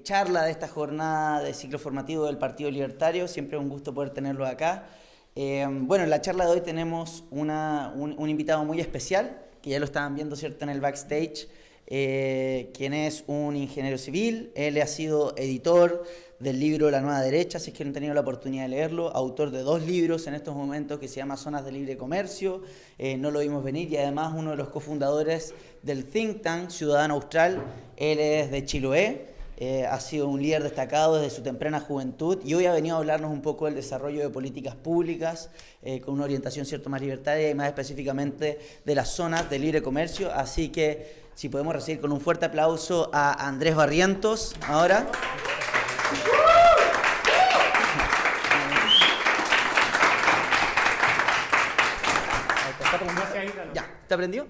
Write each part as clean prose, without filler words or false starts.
charla de esta jornada de ciclo formativo del Partido Libertario. Siempre es un gusto poder tenerlo acá. Bueno, en la charla de hoy tenemos un invitado muy especial, que ya lo estaban viendo, ¿cierto?, en el backstage, quien es un ingeniero civil. Él ha sido editor del libro La Nueva Derecha, si es que no han tenido la oportunidad de leerlo, autor de 2 libros en estos momentos que se llama Zonas de Libre Comercio, No lo vimos venir, y además uno de los cofundadores del think tank Ciudadano Austral. Él es de Chiloé, ha sido un líder destacado desde su temprana juventud y hoy ha venido a hablarnos un poco del desarrollo de políticas públicas con una orientación, cierto, más libertaria y más específicamente de las zonas de libre comercio. Así que si podemos recibir con un fuerte aplauso a Andrés Barrientos ahora. Ya, ¿te aprendió?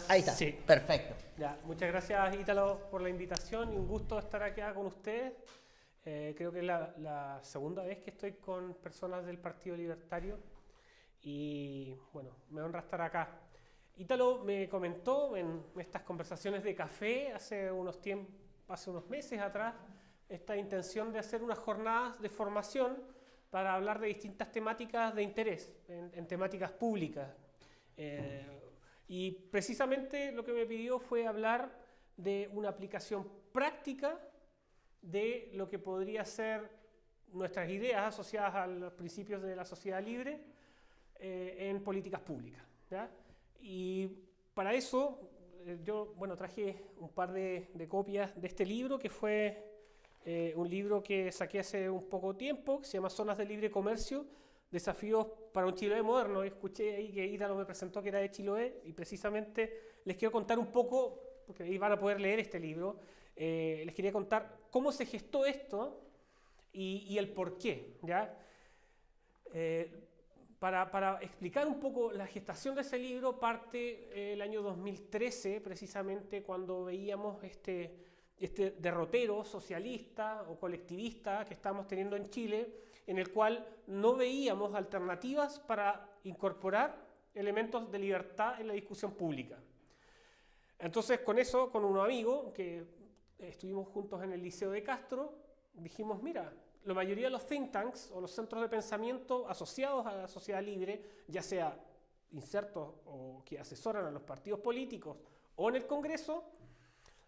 Ahí está, sí. Perfecto. Ya, muchas gracias, Ítalo, por la invitación y un gusto estar acá con ustedes. Creo que es la segunda vez que estoy con personas del Partido Libertario y bueno, me honra estar acá. Ítalo me comentó en estas conversaciones de café hace unos meses atrás esta intención de hacer unas jornadas de formación para hablar de distintas temáticas de interés, en temáticas públicas. Y precisamente lo que me pidió fue hablar de una aplicación práctica de lo que podría ser nuestras ideas asociadas a los principios de la sociedad libre en políticas públicas, ¿ya? Y para eso yo traje un par de copias de este libro, que fue un libro que saqué hace un poco tiempo, que se llama Zonas de Libre Comercio, Desafíos para un Chiloé moderno. Escuché ahí que Ítalo me presentó que era de Chiloé y precisamente les quiero contar un poco, porque ahí van a poder leer este libro, les quería contar cómo se gestó esto y el por qué, ¿ya? Para explicar un poco la gestación de ese libro, parte el año 2013, precisamente cuando veíamos este derrotero socialista o colectivista que estamos teniendo en Chile, en el cual no veíamos alternativas para incorporar elementos de libertad en la discusión pública. Entonces, con un amigo que estuvimos juntos en el Liceo de Castro, dijimos, mira, la mayoría de los think tanks o los centros de pensamiento asociados a la sociedad libre, ya sea insertos o que asesoran a los partidos políticos o en el Congreso,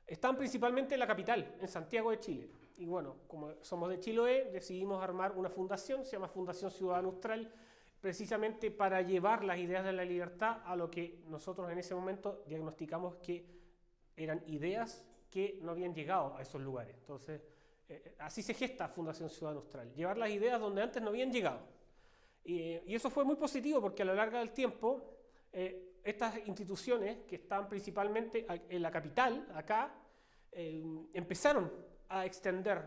están principalmente en la capital, en Santiago de Chile. Y bueno, como somos de Chiloé, decidimos armar una fundación, se llama Fundación Ciudadano Austral, precisamente para llevar las ideas de la libertad a lo que nosotros en ese momento diagnosticamos que eran ideas que no habían llegado a esos lugares. Entonces, así se gesta Fundación Ciudadano Austral, llevar las ideas donde antes no habían llegado. Y eso fue muy positivo porque a lo largo del tiempo, estas instituciones que están principalmente en la capital, acá, empezaron a extender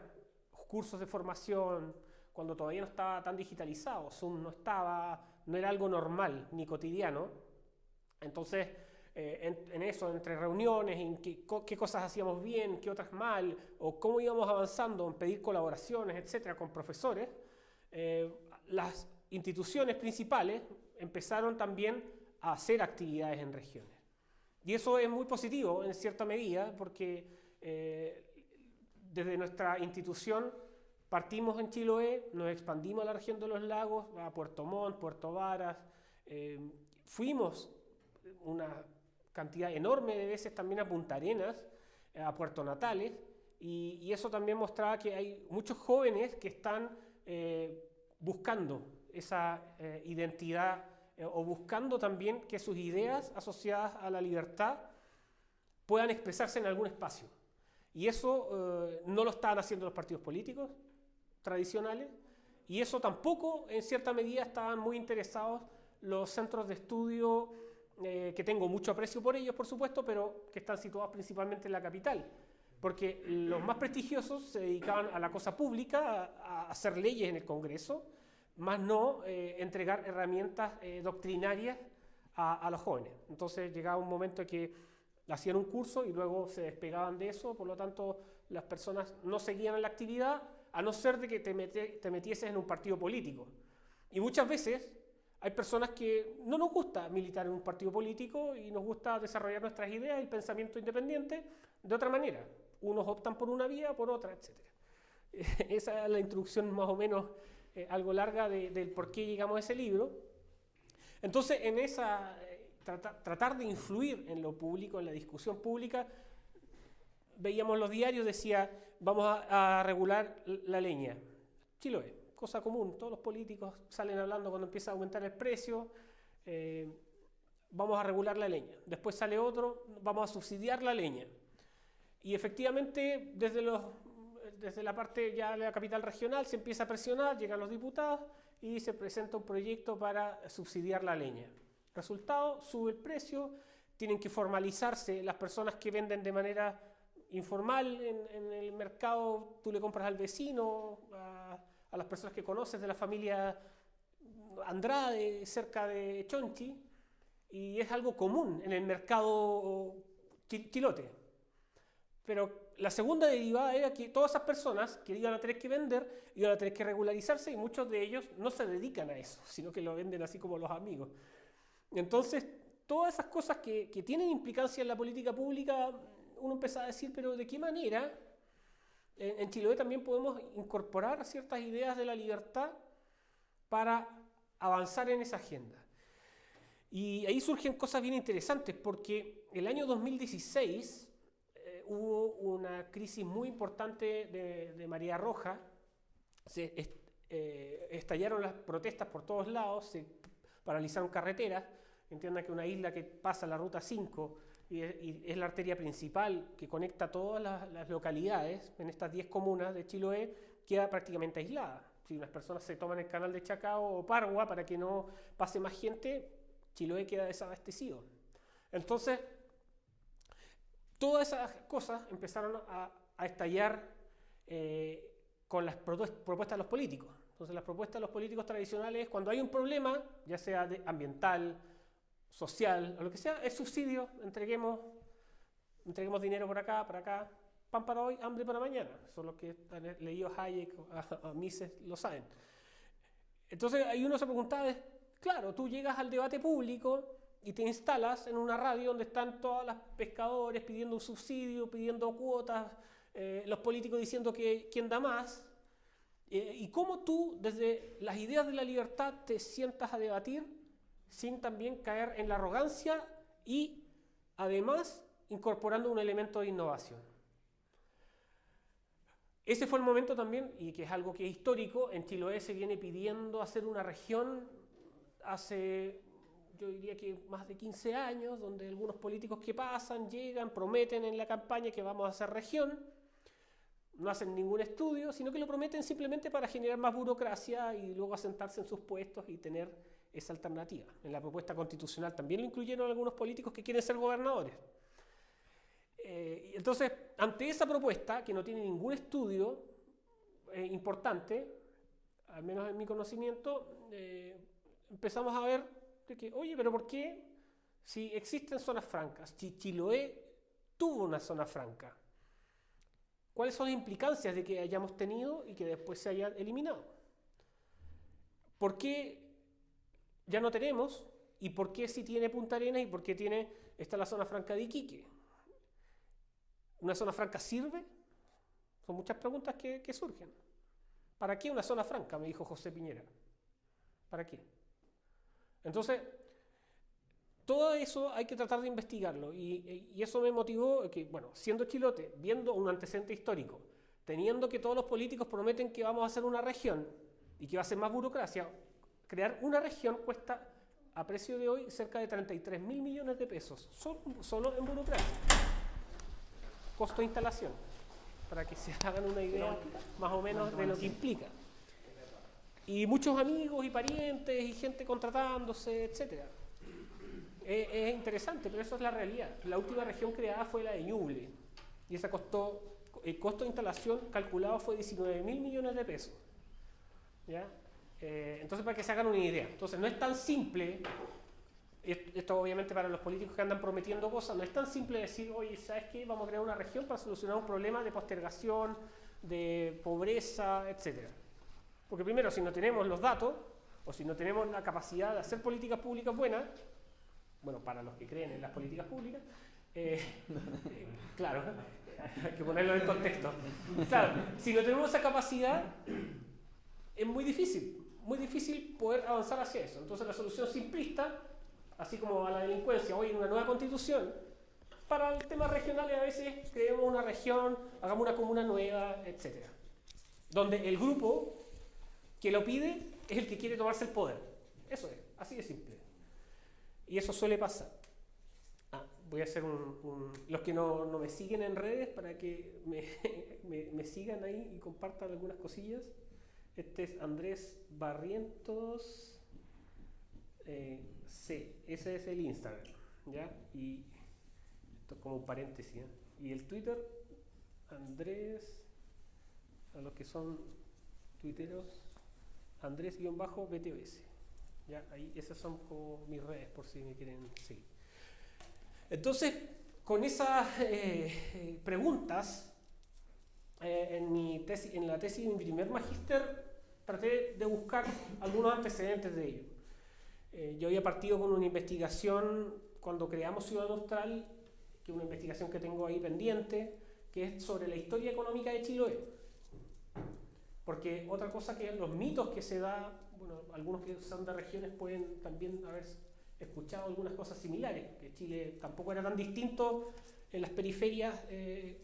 cursos de formación cuando todavía no estaba tan digitalizado. Zoom no era algo normal ni cotidiano. Entonces, en eso, entre reuniones, en qué cosas hacíamos bien, qué otras mal, o cómo íbamos avanzando en pedir colaboraciones, etcétera, con profesores, las instituciones principales empezaron también a hacer actividades en regiones. Y eso es muy positivo en cierta medida porque desde nuestra institución partimos en Chiloé, nos expandimos a la región de los lagos, a Puerto Montt, Puerto Varas, fuimos una cantidad enorme de veces también a Punta Arenas, a Puerto Natales, y eso también mostraba que hay muchos jóvenes que están buscando esa identidad o buscando también que sus ideas asociadas a la libertad puedan expresarse en algún espacio. Y eso no lo estaban haciendo los partidos políticos tradicionales, y eso tampoco en cierta medida estaban muy interesados los centros de estudio que tengo mucho aprecio por ellos, por supuesto, pero que están situados principalmente en la capital, porque los más prestigiosos se dedicaban a la cosa pública, a hacer leyes en el Congreso, más no entregar herramientas doctrinarias a los jóvenes. Entonces llegaba un momento en que hacían un curso y luego se despegaban de eso, por lo tanto las personas no seguían en la actividad, a no ser de que te metieses en un partido político. Y muchas veces hay personas que no nos gusta militar en un partido político y nos gusta desarrollar nuestras ideas y el pensamiento independiente de otra manera. Unos optan por una vía, por otra, etc. Esa es la introducción más o menos algo larga del por qué llegamos a ese libro. Entonces, en esa tratar de influir en lo público, en la discusión pública, veíamos los diarios, decía, vamos a regular la leña. Chiloé, cosa común, todos los políticos salen hablando cuando empieza a aumentar el precio, vamos a regular la leña. Después sale otro, vamos a subsidiar la leña. Y efectivamente, desde la parte ya de la capital regional se empieza a presionar, llegan los diputados y se presenta un proyecto para subsidiar la leña. Resultado, sube el precio, tienen que formalizarse las personas que venden de manera informal en el mercado, tú le compras al vecino, a las personas que conoces de la familia Andrade, cerca de Chonchi, y es algo común en el mercado chilote. Pero la segunda derivada era que todas esas personas que iban a tener que vender, iban a tener que regularizarse, y muchos de ellos no se dedican a eso, sino que lo venden así como los amigos. Entonces, todas esas cosas que tienen implicancia en la política pública, uno empieza a decir, pero ¿de qué manera en Chiloé también podemos incorporar ciertas ideas de la libertad para avanzar en esa agenda? Y ahí surgen cosas bien interesantes, porque el año 2016 hubo una crisis muy importante de marea roja, estallaron las protestas por todos lados, se paralizaron carreteras. Entiendan que una isla que pasa la ruta 5 y es la arteria principal que conecta todas las localidades en estas 10 comunas de Chiloé, queda prácticamente aislada. Si las personas se toman el canal de Chacao o Pargua para que no pase más gente, Chiloé queda desabastecido. Entonces, todas esas cosas empezaron a estallar con las propuestas de los políticos. Entonces, las propuestas de los políticos tradicionales es cuando hay un problema, ya sea ambiental, social o lo que sea, es subsidio, entreguemos dinero por acá, pan para hoy, hambre para mañana. Son los que han leído Hayek, a Mises lo saben. Entonces ahí uno se preguntaba, claro, tú llegas al debate público y te instalas en una radio donde están todos los pescadores pidiendo un subsidio, pidiendo cuotas, los políticos diciendo que quién da más, y cómo tú desde las ideas de la libertad te sientas a debatir sin también caer en la arrogancia y además incorporando un elemento de innovación. Ese fue el momento también, y que es algo que es histórico, en Chiloé se viene pidiendo hacer una región hace, yo diría que más de 15 años, donde algunos políticos que pasan, llegan, prometen en la campaña que vamos a hacer región, no hacen ningún estudio, sino que lo prometen simplemente para generar más burocracia y luego asentarse en sus puestos y tener esa alternativa. En la propuesta constitucional también lo incluyeron algunos políticos que quieren ser gobernadores. Entonces, ante esa propuesta, que no tiene ningún estudio importante, al menos en mi conocimiento, empezamos a ver de que, oye, pero ¿por qué si existen zonas francas? Si Chiloé tuvo una zona franca, ¿cuáles son las implicancias de que hayamos tenido y que después se haya eliminado? ¿Por qué ya no tenemos? ¿Y por qué sí tiene Punta Arenas? ¿Y por qué está la zona franca de Iquique? ¿Una zona franca sirve? Son muchas preguntas que surgen. ¿Para qué una zona franca? Me dijo José Piñera. ¿Para qué? Entonces, todo eso hay que tratar de investigarlo. Y eso me motivó que, bueno, siendo chilote, viendo un antecedente histórico, teniendo que todos los políticos prometen que vamos a hacer una región y que va a ser más burocracia, crear una región cuesta, a precio de hoy, cerca de 33.000 millones de pesos, solo en burocracia. Costo de instalación, para que se hagan una idea más o menos de lo que implica. Y muchos amigos y parientes y gente contratándose, etc. Es interesante, pero eso es la realidad. La última región creada fue la de Ñuble, y esa el costo de instalación calculado fue 19.000 millones de pesos. ¿Ya? Entonces, para que se hagan una idea. Entonces, no es tan simple, esto obviamente para los políticos que andan prometiendo cosas, no es tan simple decir, oye, ¿sabes qué? Vamos a crear una región para solucionar un problema de postergación, de pobreza, etc. Porque primero, si no tenemos los datos, o si no tenemos la capacidad de hacer políticas públicas buenas, bueno, para los que creen en las políticas públicas, Claro, hay que ponerlo en contexto. Claro, si no tenemos esa capacidad, es muy difícil poder avanzar hacia eso. Entonces la solución simplista, así como a la delincuencia, hoy en una nueva constitución, para el tema regionales a veces creemos una región, hagamos una comuna nueva, etc. Donde el grupo que lo pide es el que quiere tomarse el poder. Eso es, así de simple. Y eso suele pasar. Voy a hacer los que no me siguen en redes para que me sigan ahí y compartan algunas cosillas. Este es Andrés Barrientos C. Ese es el Instagram, ¿ya? Y esto es como un paréntesis, ¿eh? Y el Twitter, Andrés, a los que son tuiteros, Andrés-BTOS. ¿Ya? Ahí, esas son como mis redes por si me quieren seguir. Entonces, con esas preguntas, en la tesis de mi primer magíster traté de buscar algunos antecedentes de ello. Yo había partido con una investigación cuando creamos Ciudad Austral, que es una investigación que tengo ahí pendiente, que es sobre la historia económica de Chiloé. Porque otra cosa que los mitos que se da, bueno, algunos que son de regiones pueden también haber escuchado algunas cosas similares, que Chile tampoco era tan distinto en las periferias de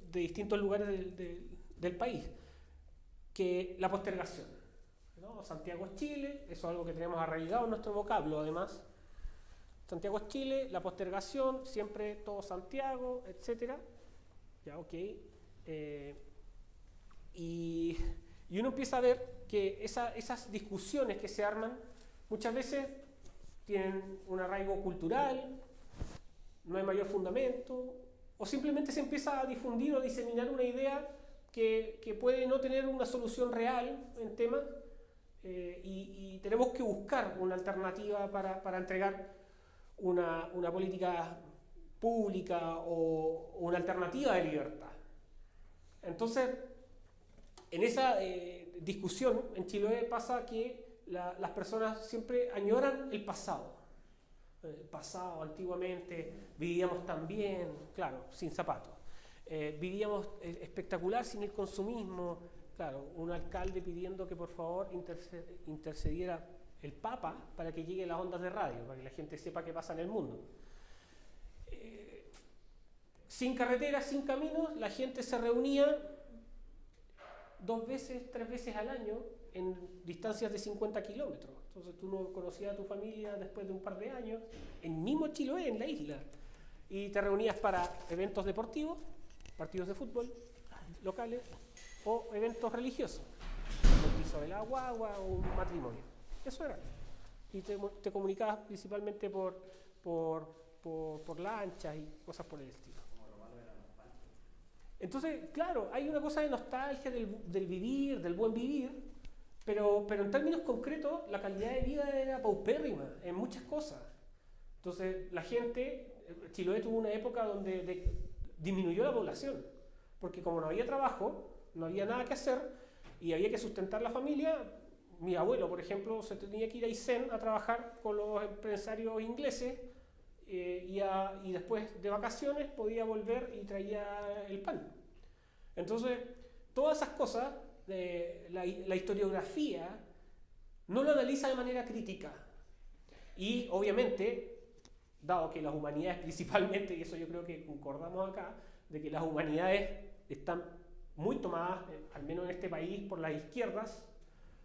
distintos lugares del país, que la postergación, ¿no? Santiago es Chile, eso es algo que tenemos arraigado en nuestro vocablo además. Santiago es Chile, la postergación, siempre todo Santiago, etc. Ya, ok. Y uno empieza a ver que esas discusiones que se arman muchas veces tienen un arraigo cultural, no hay mayor fundamento, o simplemente se empieza a difundir o diseminar una idea que puede no tener una solución real en temas, y tenemos que buscar una alternativa para entregar una política pública o una alternativa de libertad. Entonces, en esa discusión en Chiloé pasa que las personas siempre añoran el pasado. El pasado, antiguamente, vivíamos tan bien, claro, sin zapatos. Vivíamos espectacular sin el consumismo. Claro, un alcalde pidiendo que por favor intercediera el Papa para que lleguen las ondas de radio, para que la gente sepa qué pasa en el mundo. Sin carreteras, sin caminos, la gente se reunía 2 veces, 3 veces al año en distancias de 50 kilómetros. Entonces tú no conocías a tu familia después de un par de años, en mismo Chiloé, en la isla, y te reunías para eventos deportivos, partidos de fútbol locales o eventos religiosos, un bautizo de la guagua o un matrimonio. Eso era. Y te comunicabas principalmente por lanchas y cosas por el estilo. Entonces, claro, hay una cosa de nostalgia del vivir, del buen vivir, pero en términos concretos la calidad de vida era paupérrima en muchas cosas. Entonces, la gente, Chiloé tuvo una época donde disminuyó la población, porque como no había trabajo, no había nada que hacer y había que sustentar la familia. Mi abuelo, por ejemplo, se tenía que ir a Aysén a trabajar con los empresarios ingleses, y después de vacaciones podía volver y traía el pan. Entonces, todas esas cosas, la historiografía no lo analiza de manera crítica. Y obviamente, dado que las humanidades principalmente, y eso yo creo que concordamos acá, de que las humanidades están muy tomadas, al menos en este país, por las izquierdas,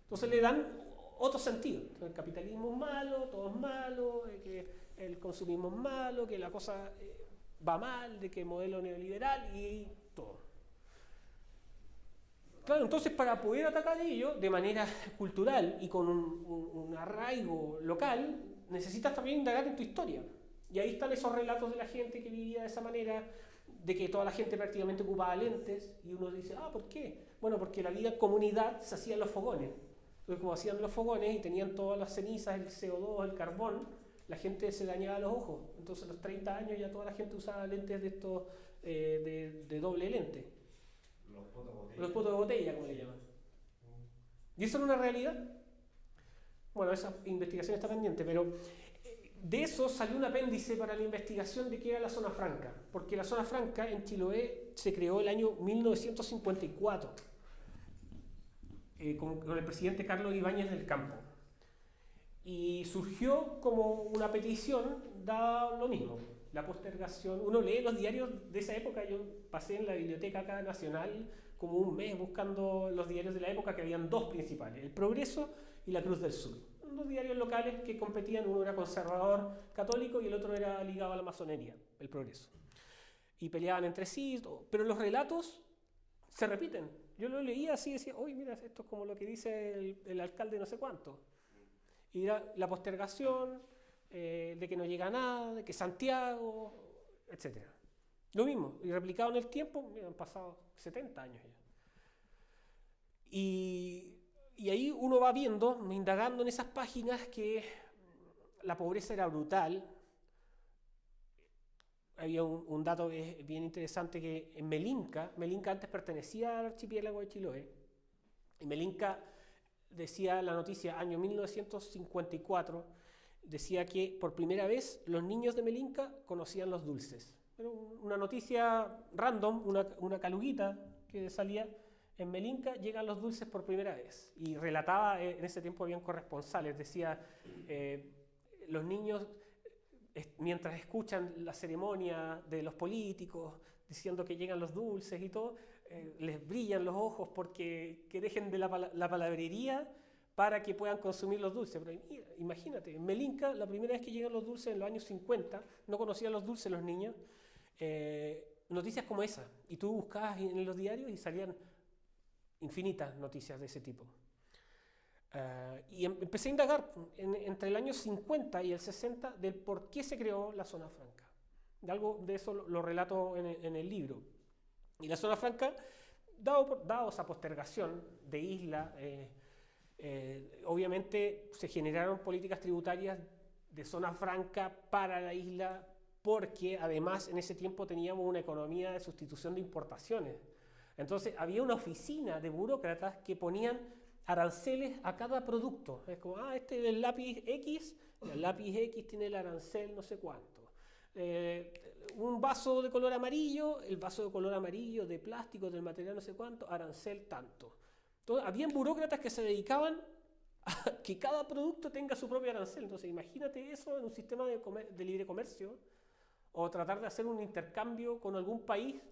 entonces le dan otro sentido. El capitalismo es malo, todo es malo, que el consumismo es malo, que la cosa va mal, de que el modelo neoliberal y todo. Claro, entonces para poder atacar ello de manera cultural y con un arraigo local, necesitas también indagar en tu historia. Y ahí están esos relatos de la gente que vivía de esa manera, de que toda la gente prácticamente ocupaba lentes, y uno dice, ¿por qué? Bueno, porque la vida en comunidad se hacía en los fogones. Entonces, como hacían los fogones y tenían todas las cenizas, el CO2, el carbón, la gente se dañaba los ojos. Entonces, a los 30 años ya toda la gente usaba lentes de estos de doble lente. Los potos de botella, como le llaman. ¿Y eso es una realidad? Bueno, esa investigación está pendiente, pero de eso salió un apéndice para la investigación de qué era la zona franca, porque la zona franca en Chiloé se creó el año 1954 con el presidente Carlos Ibáñez del Campo, y surgió como una petición, da lo mismo, la postergación. Uno lee los diarios de esa época. Yo pasé en la biblioteca acá nacional como un mes buscando los diarios de la época, que habían dos principales, El Progreso y La Cruz del Sur, dos diarios locales que competían. Uno era conservador católico y el otro era ligado a la masonería, El Progreso, y peleaban entre sí, pero los relatos se repiten. Yo lo leía así y decía, oye, mira, esto es como lo que dice el alcalde no sé cuánto, y la postergación, de que no llega nada, de que Santiago, etc. Lo mismo, y replicado en el tiempo. Mira, han pasado 70 años ya. Y ahí uno va viendo, indagando en esas páginas, que la pobreza era brutal. Había un dato que es bien interesante, que en Melinca antes pertenecía al archipiélago de Chiloé, y Melinca decía la noticia, año 1954, decía que por primera vez los niños de Melinca conocían los dulces. Era una noticia random, una caluguita que salía: en Melinca llegan los dulces por primera vez. Y relataba, en ese tiempo habían corresponsales, decía, los niños, mientras escuchan la ceremonia de los políticos diciendo que llegan los dulces y todo, les brillan los ojos porque que dejen de la palabrería para que puedan consumir los dulces. Pero mira, imagínate, en Melinca, la primera vez que llegan los dulces en los años 50, no conocían los dulces los niños. Noticias como esa, y tú buscabas en los diarios y salían infinitas noticias de ese tipo. Y empecé a indagar entre el año 50 y el 60 del por qué se creó la zona franca. Algo de eso lo relato en el libro. Y la zona franca, dado esa postergación de isla, obviamente se generaron políticas tributarias de zona franca para la isla, porque además en ese tiempo teníamos una economía de sustitución de importaciones. Entonces había una oficina de burócratas que ponían aranceles a cada producto. Es como, este es el lápiz X, el lápiz X tiene el arancel no sé cuánto. Un vaso de color amarillo, el vaso de color amarillo de plástico, del material no sé cuánto, arancel tanto. Entonces, habían burócratas que se dedicaban a que cada producto tenga su propio arancel. Entonces imagínate eso en un sistema de libre comercio, o tratar de hacer un intercambio con algún país,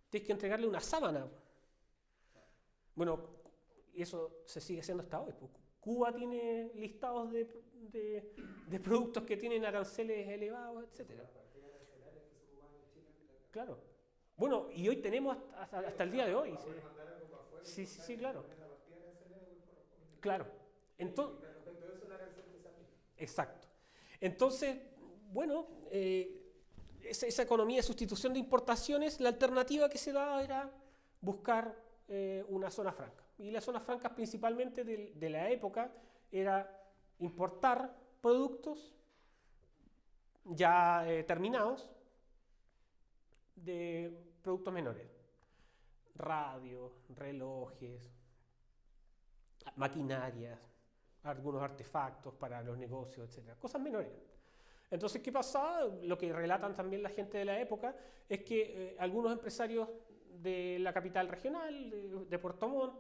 tienes que entregarle una sábana. Bueno, eso se sigue haciendo hasta hoy. Cuba tiene listados de productos que tienen aranceles elevados, etc. Claro. Bueno, y hoy tenemos hasta el día de hoy. Sí, claro. Claro. Entonces, exacto. Entonces, bueno, esa economía de sustitución de importaciones, la alternativa que se daba era buscar una zona franca. Y las zonas francas principalmente de la época era importar productos ya terminados, de productos menores: radios, relojes, maquinarias, algunos artefactos para los negocios, etc. Cosas menores. Entonces, ¿qué pasaba? Lo que relatan también la gente de la época es que algunos empresarios de la capital regional, de Puerto Montt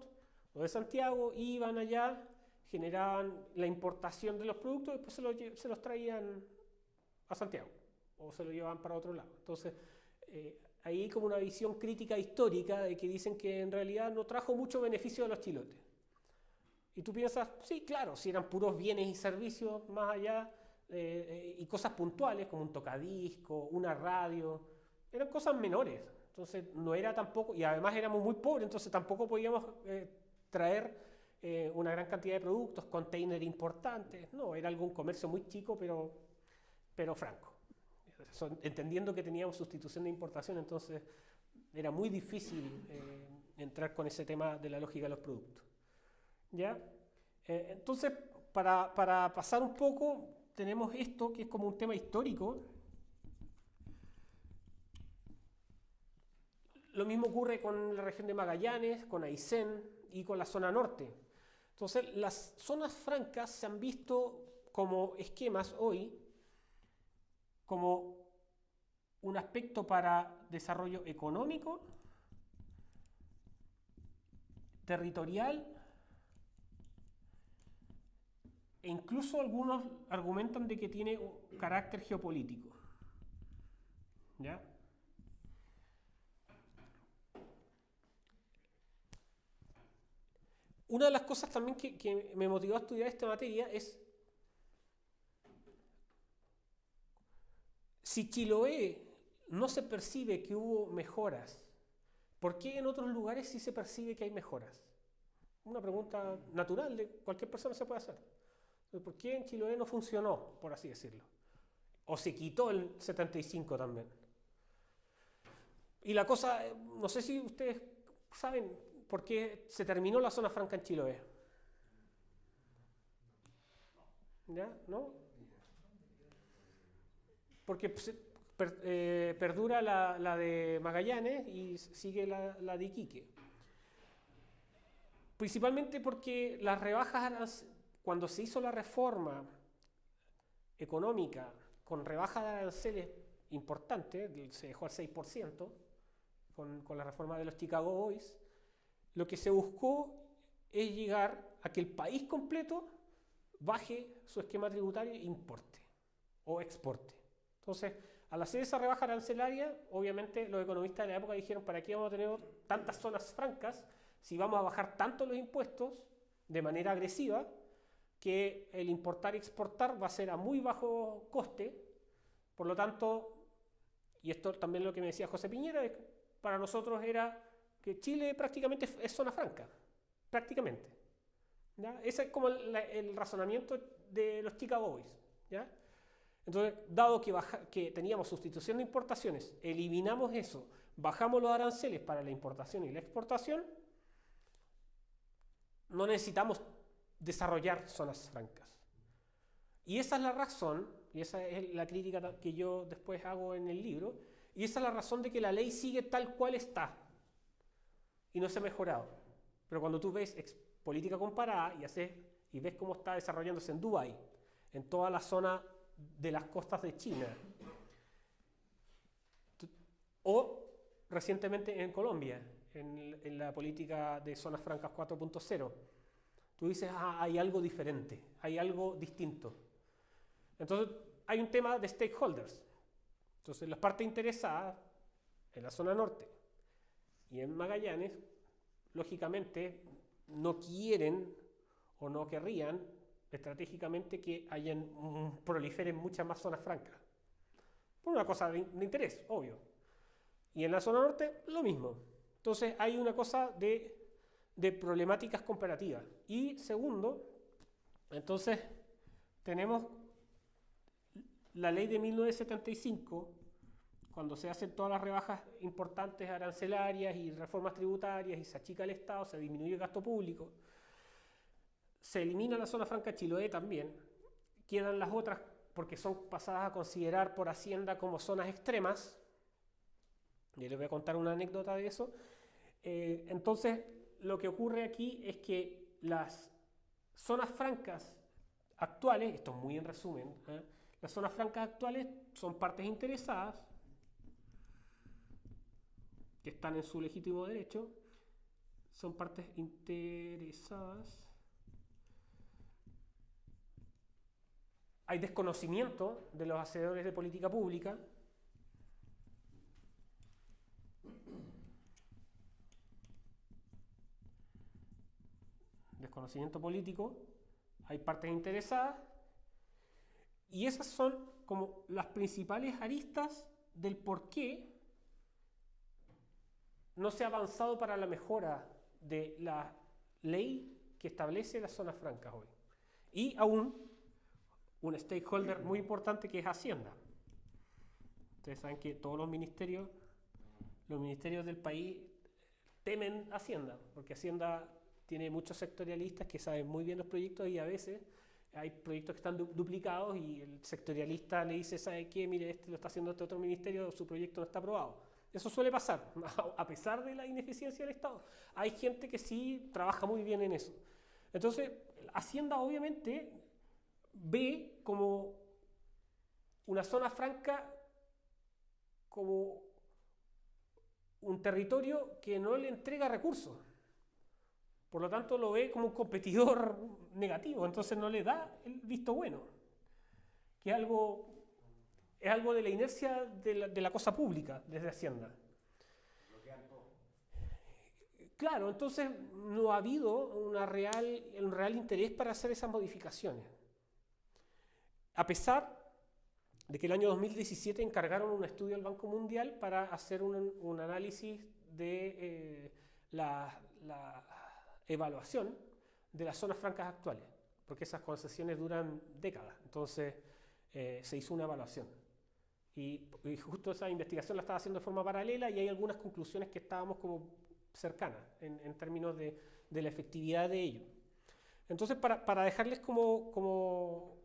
o de Santiago, iban allá, generaban la importación de los productos y después se los traían a Santiago o se los llevaban para otro lado. Entonces, ahí hay como una visión crítica histórica de que dicen que en realidad no trajo mucho beneficio a los chilotes. Y tú piensas, sí, claro, si eran puros bienes y servicios más allá, y cosas puntuales como un tocadisco, una radio, eran cosas menores. Entonces no era tampoco, y además éramos muy pobres, entonces tampoco podíamos traer una gran cantidad de productos, containers importantes. No, era algún comercio muy chico, pero franco. Entendiendo que teníamos sustitución de importación, entonces era muy difícil entrar con ese tema de la lógica de los productos. ¿Ya? Entonces, para pasar un poco, tenemos esto que es como un tema histórico. Lo mismo ocurre con la región de Magallanes, con Aysén y con la zona norte. Entonces, las zonas francas se han visto como esquemas hoy como un aspecto para desarrollo económico, territorial, e incluso algunos argumentan de que tiene un carácter geopolítico. ¿Ya? Una de las cosas también que me motivó a estudiar esta materia es si Chiloé no se percibe que hubo mejoras, ¿por qué en otros lugares sí se percibe que hay mejoras? Una pregunta natural de cualquier persona se puede hacer. ¿Por qué en Chiloé no funcionó, por así decirlo? O se quitó el 75 también. Y la cosa, no sé si ustedes saben por qué se terminó la zona franca en Chiloé. ¿Ya? ¿No? Porque perdura la de Magallanes y sigue la de Iquique. Principalmente porque las rebajas, cuando se hizo la reforma económica con rebaja de aranceles importante, se dejó al 6% con la reforma de los Chicago Boys, lo que se buscó es llegar a que el país completo baje su esquema tributario e importe o exporte. Entonces, al hacer esa rebaja arancelaria, obviamente los economistas de la época dijeron, ¿para qué vamos a tener tantas zonas francas si vamos a bajar tanto los impuestos de manera agresiva que el importar y exportar va a ser a muy bajo coste? Por lo tanto, y esto también lo que me decía José Piñera, para nosotros era que Chile prácticamente es zona franca, prácticamente. ¿Ya? Ese es como el razonamiento de los Chicago Boys. ¿Ya? Entonces, dado que teníamos sustitución de importaciones, eliminamos eso, bajamos los aranceles para la importación y la exportación, no necesitamos desarrollar zonas francas. Y esa es la razón, y esa es la crítica que yo después hago en el libro, y esa es la razón de que la ley sigue tal cual está y no se ha mejorado. Pero cuando tú ves política comparada y ves cómo está desarrollándose en Dubái, en toda la zona de las costas de China, o recientemente en Colombia, en la política de zonas francas 4.0, tú dices, hay algo diferente, hay algo distinto. Entonces, hay un tema de stakeholders. Entonces, las partes interesadas en la zona norte y en Magallanes, lógicamente, no quieren o no querrían estratégicamente que proliferen muchas más zonas francas. Por una cosa de interés, obvio. Y en la zona norte, lo mismo. Entonces, hay una cosa de problemáticas comparativas. Y segundo, entonces, tenemos la ley de 1975, cuando se hacen todas las rebajas importantes arancelarias y reformas tributarias y se achica el Estado, se disminuye el gasto público, se elimina la zona franca Chiloé también, quedan las otras porque son pasadas a considerar por Hacienda como zonas extremas, y les voy a contar una anécdota de eso. Entonces, lo que ocurre aquí es que las zonas francas actuales, esto es muy en resumen, las zonas francas actuales son partes interesadas que están en su legítimo derecho, son partes interesadas. Hay desconocimiento de los hacedores de política pública. Desconocimiento político. Hay partes interesadas. Y esas son como las principales aristas del por qué no se ha avanzado para la mejora de la ley que establece las zonas francas hoy. Y aún un stakeholder muy importante que es Hacienda. Ustedes saben que todos los ministerios del país temen Hacienda, porque Hacienda tiene muchos sectorialistas que saben muy bien los proyectos y a veces hay proyectos que están duplicados y el sectorialista le dice, ¿sabe qué? Mire, este lo está haciendo este otro ministerio, su proyecto no está aprobado. Eso suele pasar, a pesar de la ineficiencia del Estado. Hay gente que sí trabaja muy bien en eso. Entonces, Hacienda obviamente ve como una zona franca como un territorio que no le entrega recursos. Por lo tanto, lo ve como un competidor negativo, entonces no le da el visto bueno, que es algo de la inercia de la cosa pública desde Hacienda. Claro, entonces no ha habido un real interés para hacer esas modificaciones. A pesar de que el año 2017 encargaron un estudio al Banco Mundial para hacer un análisis de la evaluación de las zonas francas actuales, porque esas concesiones duran décadas, entonces se hizo una evaluación. Y justo esa investigación la estaba haciendo de forma paralela y hay algunas conclusiones que estábamos como cercanas en términos de la efectividad de ello. Entonces, para dejarles como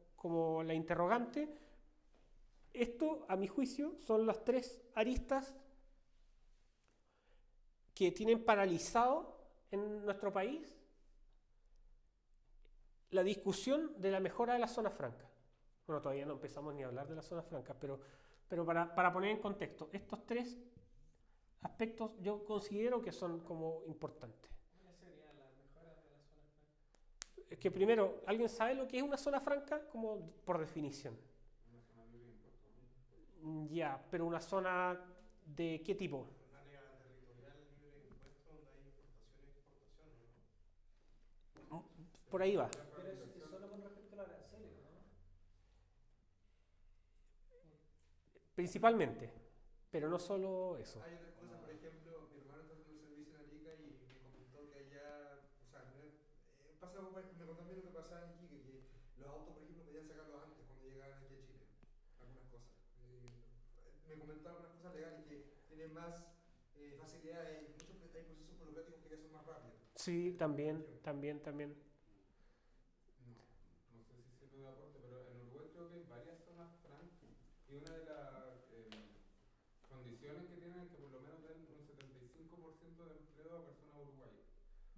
la interrogante, esto, a mi juicio, son las tres aristas que tienen paralizado en nuestro país la discusión de la mejora de las zonas francas. Bueno, todavía no empezamos ni a hablar de las zonas francas, pero para poner en contexto, estos tres aspectos yo considero que son como importantes. ¿Cuáles serían las mejoras de las zonas francas? Es que primero, ¿alguien sabe lo que es una zona franca? Como por definición. Una zona libre de impuestos. Ya, pero una zona ¿de qué tipo? Un área territorial libre de impuestos donde hay importación y exportación, ¿no? Por ahí va. Pero es solo con respecto a los aranceles, ¿no? Principalmente, pero no solo eso. Hay otras cosas, por ejemplo, mi hermano está haciendo el servicio en Arica y me comentó que allá, o sea, pasa algo, me contó a mí lo que pasaba en Iquique, que los autos, por ejemplo, podían sacarlos antes cuando llegaban aquí a Chile, algunas cosas. Me comentó algunas cosas legales que tienen más facilidades y hay procesos burocráticos que ya son más rápidos. Sí, también. No sé si sirve de aporte, pero en Uruguay creo que hay varias zonas francas y una de las condiciones que tienen es que por lo menos den un 75% de empleo a personas uruguayas.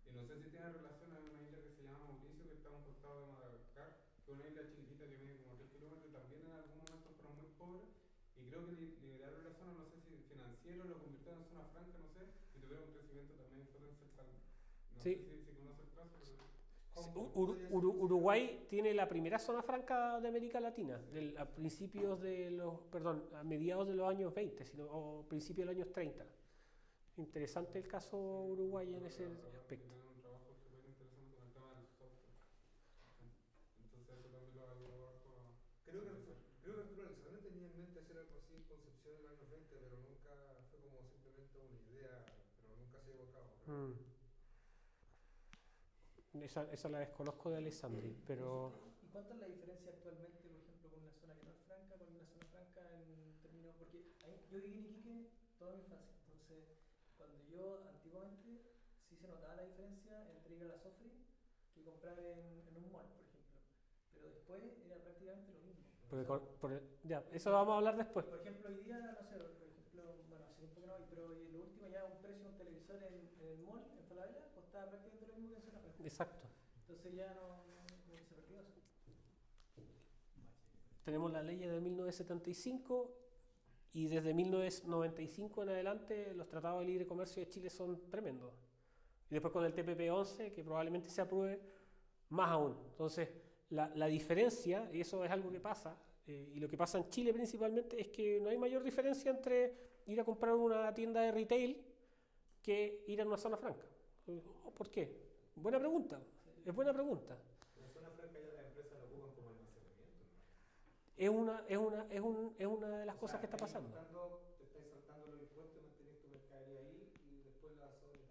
Y no sé si tiene relación, hay una isla que se llama Mauricio que está a un costado de Madagascar, que es una isla chiquitita que mide como 3 kilómetros y también en algún momento fueron muy pobres. Y creo que liberaron la zona, no sé si financiero, lo convirtieron en zona franca, no sé, y tuvieron un crecimiento también potencial. No Sí. sé si conoce el caso, pero... Uruguay tiene la primera zona franca de América Latina, a mediados de los años 20, o principios de los años 30. Interesante el caso Uruguay en ese aspecto. Tienen un trabajo súper interesante con el tema del software. Entonces eso también lo ha ayudado harto a... Creo que Arturo Alexandre tenía en mente hacer algo así en Concepción en los años 20, pero nunca fue como simplemente una idea, pero nunca se llevó a cabo. Esa la desconozco de Alessandri, pero... ¿Y cuánto es la diferencia actualmente, por ejemplo, con una zona que no es franca, con una zona franca en términos... Porque yo viví en Iquique toda mi infancia, entonces cuando yo antiguamente sí se notaba la diferencia entre ir a la Sofri que comprar en un mall, por ejemplo, pero después era prácticamente lo mismo. Eso lo vamos a hablar después. Por ejemplo, hoy día, no sé, por ejemplo, bueno, hace tiempo que no hay, pero lo último ya un precio de un televisor en el mall, en Falabella, costaba prácticamente lo mismo que en zona franca. Exacto. Entonces ya no se perdió eso. Tenemos la ley de 1975 y desde 1995 en adelante los tratados de libre comercio de Chile son tremendos. Y después con el TPP-11, que probablemente se apruebe, más aún. Entonces, la diferencia, y eso es algo que pasa, y lo que pasa en Chile principalmente, es que no hay mayor diferencia entre ir a comprar una tienda de retail que ir a una zona franca. ¿Por qué? Buena pregunta, es buena pregunta. La zona franca ya las empresas lo ocupan como almacenamiento, ¿no? Es una de las cosas que está pasando. Te estás saltando los impuestos, mantienes tu mercadería ahí y después la sales en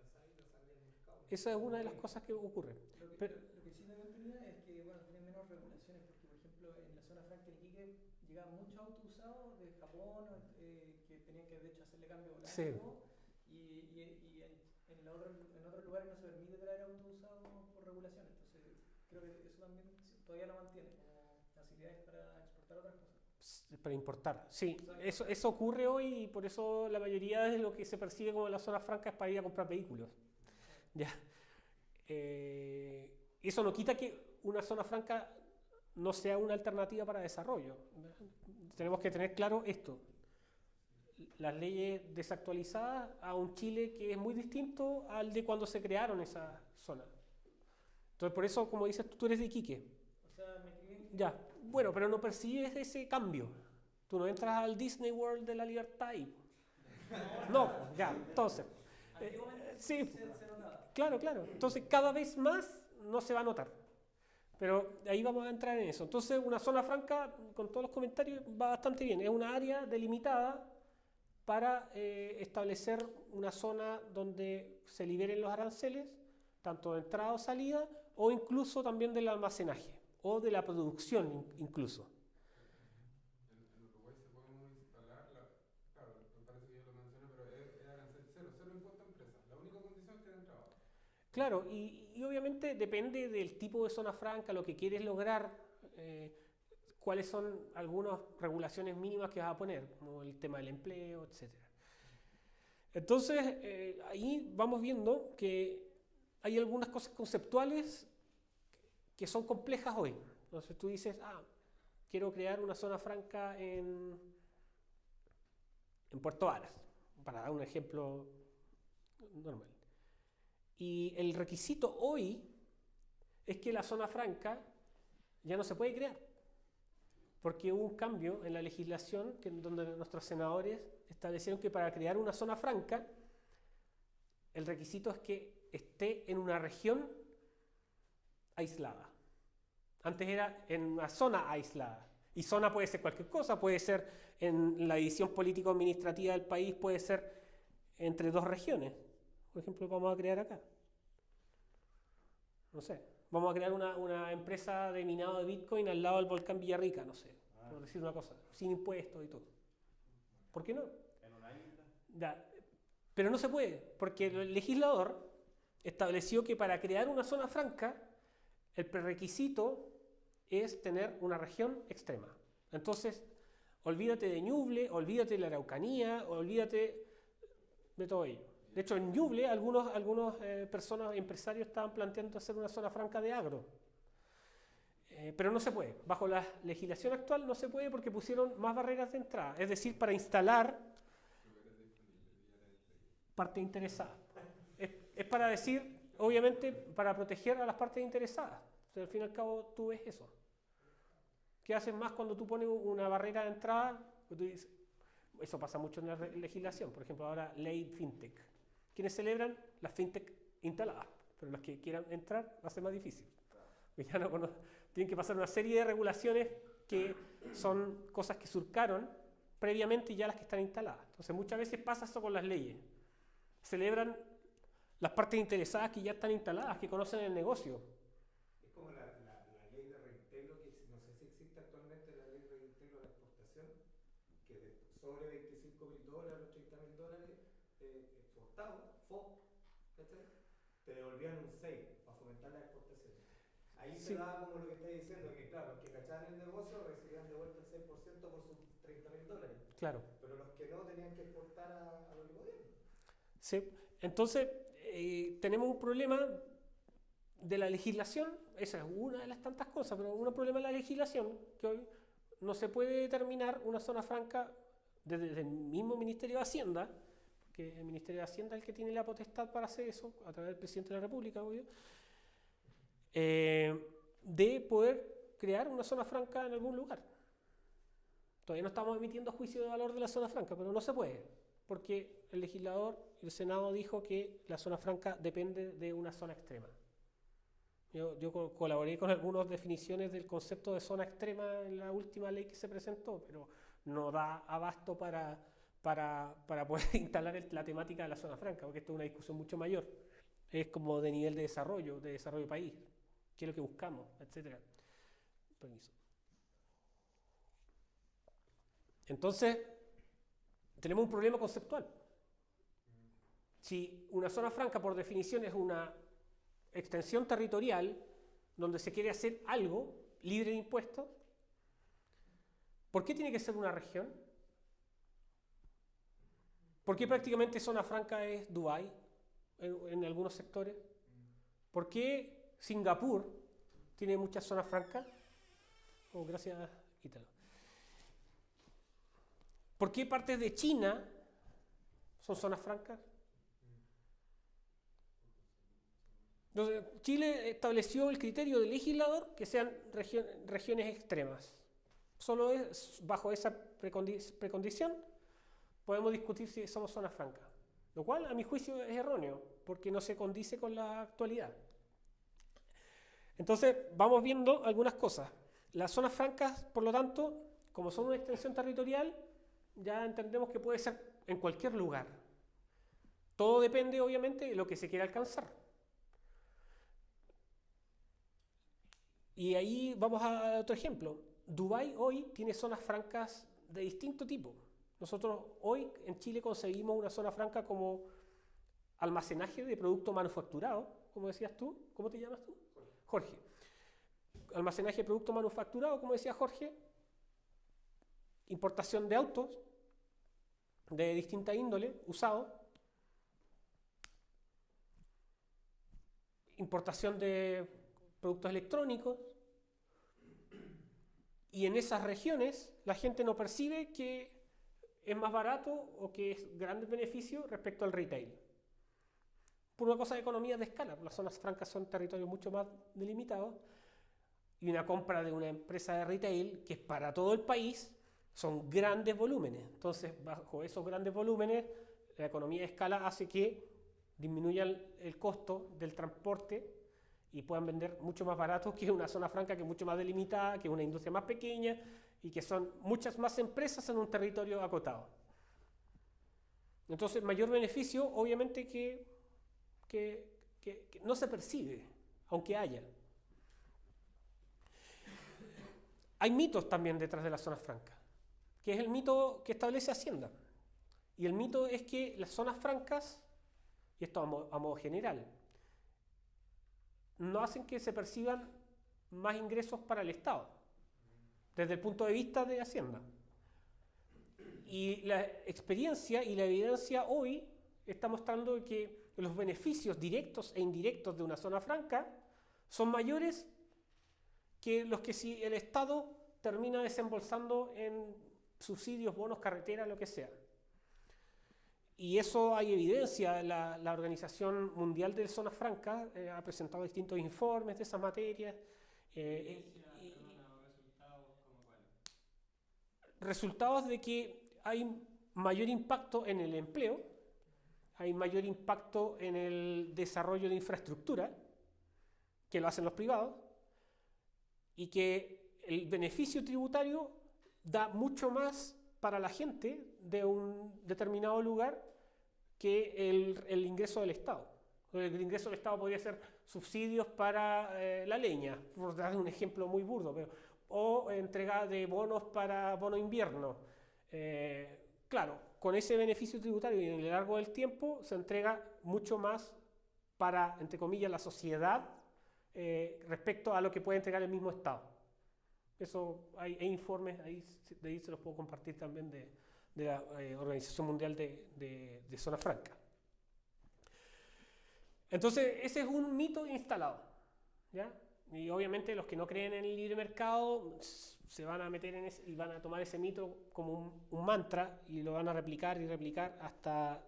el mercado. Esa es una de las cosas que ocurre. Lo que sí también tenía es que, bueno, tienen menos regulaciones, porque por ejemplo en la zona franca de Iquique llegaban muchos autos usados de Japón, que tenían que de hecho hacerle cambio volante, Sí. y en otros lugares no se permite traer autos usados por regulación, entonces creo que eso también todavía lo mantiene, como facilidades para exportar otras cosas. Para importar, sí, eso ocurre hoy y por eso la mayoría de lo que se percibe como la zona franca es para ir a comprar vehículos. Ya. Eso no quita que una zona franca no sea una alternativa para desarrollo. Tenemos que tener claro esto. Las leyes desactualizadas a un Chile que es muy distinto al de cuando se crearon esas zonas. Entonces, por eso, como dices, tú eres de Iquique. O sea, me crié Ya, bueno, pero no percibes ese cambio. Tú no entras al Disney World de la Libertad y... No, ya, entonces... sí, se notaba. claro, claro. Entonces, cada vez más no se va a notar. Pero ahí vamos a entrar en eso. Entonces, una zona franca, con todos los comentarios, va bastante bien. Es una área delimitada para establecer una zona donde se liberen los aranceles, tanto de entrada o salida, o incluso también del almacenaje, o de la producción incluso. En Uruguay se puede instalar, claro, me parece que yo lo mencioné, pero es arancel cero, cero impuesto a empresas. La única condición es que den trabajo. Claro, y obviamente depende del tipo de zona franca, lo que quieres lograr, cuáles son algunas regulaciones mínimas que vas a poner, como el tema del empleo, etc. Entonces, ahí vamos viendo que hay algunas cosas conceptuales que son complejas hoy. Entonces tú dices, quiero crear una zona franca en Puerto Varas, para dar un ejemplo normal. Y el requisito hoy es que la zona franca ya no se puede crear, porque hubo un cambio en la legislación donde nuestros senadores establecieron que para crear una zona franca, el requisito es que esté en una región aislada. Antes era en una zona aislada. Y zona puede ser cualquier cosa, puede ser en la división político-administrativa del país, puede ser entre dos regiones. Por ejemplo, vamos a crear acá. No sé, vamos a crear una empresa de minado de Bitcoin al lado del volcán Villarrica, no sé, por decir una cosa, sin impuestos y todo. ¿Por qué no? En una isla. Ya, pero no se puede, porque el legislador estableció que para crear una zona franca, el prerequisito es tener una región extrema. Entonces, olvídate de Ñuble, olvídate de la Araucanía, olvídate de todo ello. De hecho, en Ñuble, algunas personas, empresarios, estaban planteando hacer una zona franca de agro. Pero no se puede. Bajo la legislación actual no se puede porque pusieron más barreras de entrada. Es decir, para instalar parte interesada. Es para decir, obviamente, para proteger a las partes interesadas. O sea, al fin y al cabo, tú ves eso. ¿Qué haces más cuando tú pones una barrera de entrada? Pues tú dices, eso pasa mucho en la legislación. Por ejemplo, ahora ley fintech. ¿Quiénes celebran? Las fintech instaladas. Pero los que quieran entrar va a ser más difícil. Ya no tienen que pasar una serie de regulaciones que son cosas que surcaron previamente ya las que están instaladas. Entonces muchas veces pasa eso con las leyes. Celebran las partes interesadas que ya están instaladas, que conocen el negocio. Es como la ley de reintegro, que no sé si existe actualmente la ley de reintegro de la exportación, que sobre $25.000, $30.000 exportados, FOB, ¿cachai? Te devolvían un 6 para fomentar la exportación. Ahí Sí. se daba como lo que estás diciendo, que claro, los que cachaban el negocio recibían de vuelta el 6% por sus $30.000. Claro. Pero los que no tenían que exportar a lo que podían. Sí. Entonces, tenemos un problema de la legislación, esa es una de las tantas cosas, pero un problema de la legislación, que hoy no se puede determinar una zona franca desde el mismo Ministerio de Hacienda, porque el Ministerio de Hacienda es el que tiene la potestad para hacer eso, a través del Presidente de la República, obvio, de poder crear una zona franca en algún lugar. Todavía no estamos emitiendo juicio de valor de la zona franca, pero no se puede, porque el legislador, el Senado dijo que la zona franca depende de una zona extrema. Yo colaboré con algunas definiciones del concepto de zona extrema en la última ley que se presentó, pero no da abasto para poder instalar la temática de la zona franca, porque esto es una discusión mucho mayor. Es como de nivel de desarrollo país, qué es lo que buscamos, etc. Permiso. Entonces, tenemos un problema conceptual. Si una zona franca, por definición, es una extensión territorial donde se quiere hacer algo libre de impuestos, ¿por qué tiene que ser una región? ¿Por qué prácticamente zona franca es Dubái en algunos sectores? ¿Por qué Singapur tiene muchas zonas francas? Oh, gracias, Ítalo. ¿Por qué partes de China son zonas francas? Entonces, Chile estableció el criterio del legislador que sean regiones extremas. Solo bajo esa precondición podemos discutir si somos zonas francas, lo cual a mi juicio es erróneo, porque no se condice con la actualidad. Entonces, vamos viendo algunas cosas. Las zonas francas, por lo tanto, como son una extensión territorial, ya entendemos que puede ser en cualquier lugar. Todo depende, obviamente, de lo que se quiera alcanzar. Y ahí vamos a otro ejemplo. Dubái hoy tiene zonas francas de distinto tipo. Nosotros hoy en Chile conseguimos una zona franca como almacenaje de producto manufacturado, como decías tú. ¿Cómo te llamas tú? Jorge. Almacenaje de producto manufacturado, como decía Jorge. Importación de autos de distinta índole, usados. Importación de productos electrónicos. Y en esas regiones la gente no percibe que es más barato o que es grande beneficio respecto al retail. Por una cosa de economía de escala, las zonas francas son territorios mucho más delimitados y una compra de una empresa de retail que es para todo el país son grandes volúmenes. Entonces, bajo esos grandes volúmenes, la economía de escala hace que disminuya el costo del transporte y puedan vender mucho más barato que una zona franca que es mucho más delimitada, que es una industria más pequeña y que son muchas más empresas en un territorio acotado. Entonces, mayor beneficio, obviamente, que no se percibe, aunque haya. Hay mitos también detrás de las zonas francas, que es el mito que establece Hacienda. Y el mito es que las zonas francas, y esto a modo general, no hacen que se perciban más ingresos para el Estado, desde el punto de vista de Hacienda. Y la experiencia y la evidencia hoy está mostrando que los beneficios directos e indirectos de una zona franca son mayores que los que si el Estado termina desembolsando en subsidios, bonos, carreteras, lo que sea. Y eso hay evidencia. La Organización Mundial de Zonas Francas ha presentado distintos informes de esas materias. Resultados de que hay mayor impacto en el empleo, hay mayor impacto en el desarrollo de infraestructura, que lo hacen los privados, y que el beneficio tributario da mucho más para la gente de un determinado lugar que el ingreso del Estado. El ingreso del Estado podría ser subsidios para la leña, por dar un ejemplo muy burdo, o entrega de bonos para bono invierno. Claro, con ese beneficio tributario y en el largo del tiempo se entrega mucho más para, entre comillas, la sociedad respecto a lo que puede entregar el mismo Estado. Eso hay informes, de ahí se los puedo compartir también de la Organización Mundial de Zona Franca. Entonces, ese es un mito instalado, ¿ya? Y obviamente los que no creen en el libre mercado se van a meter en y van a tomar ese mito como un mantra y lo van a replicar y replicar hasta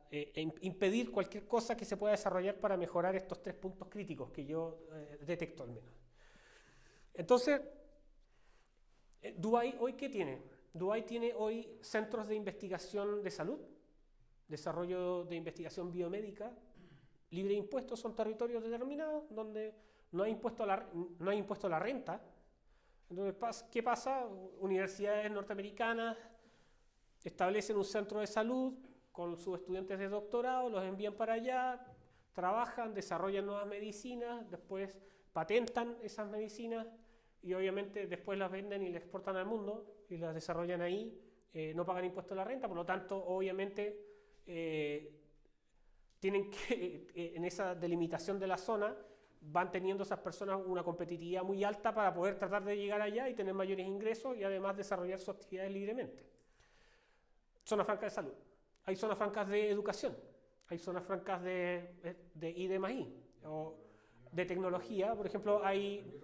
impedir cualquier cosa que se pueda desarrollar para mejorar estos 3 puntos críticos que yo detecto al menos. Entonces, Dubái hoy ¿qué tiene? Dubái tiene hoy centros de investigación de salud, desarrollo de investigación biomédica, libre de impuestos, son territorios determinados donde no hay impuesto a la renta. Entonces, ¿qué pasa? Universidades norteamericanas establecen un centro de salud con sus estudiantes de doctorado, los envían para allá, trabajan, desarrollan nuevas medicinas, después patentan esas medicinas y obviamente después las venden y las exportan al mundo y las desarrollan ahí, no pagan impuesto a la renta, por lo tanto, obviamente, tienen que, en esa delimitación de la zona, van teniendo esas personas una competitividad muy alta para poder tratar de llegar allá y tener mayores ingresos y además desarrollar sus actividades libremente. Zonas francas de salud. Hay zonas francas de educación. Hay zonas francas de I+I o de tecnología. Por ejemplo, hay...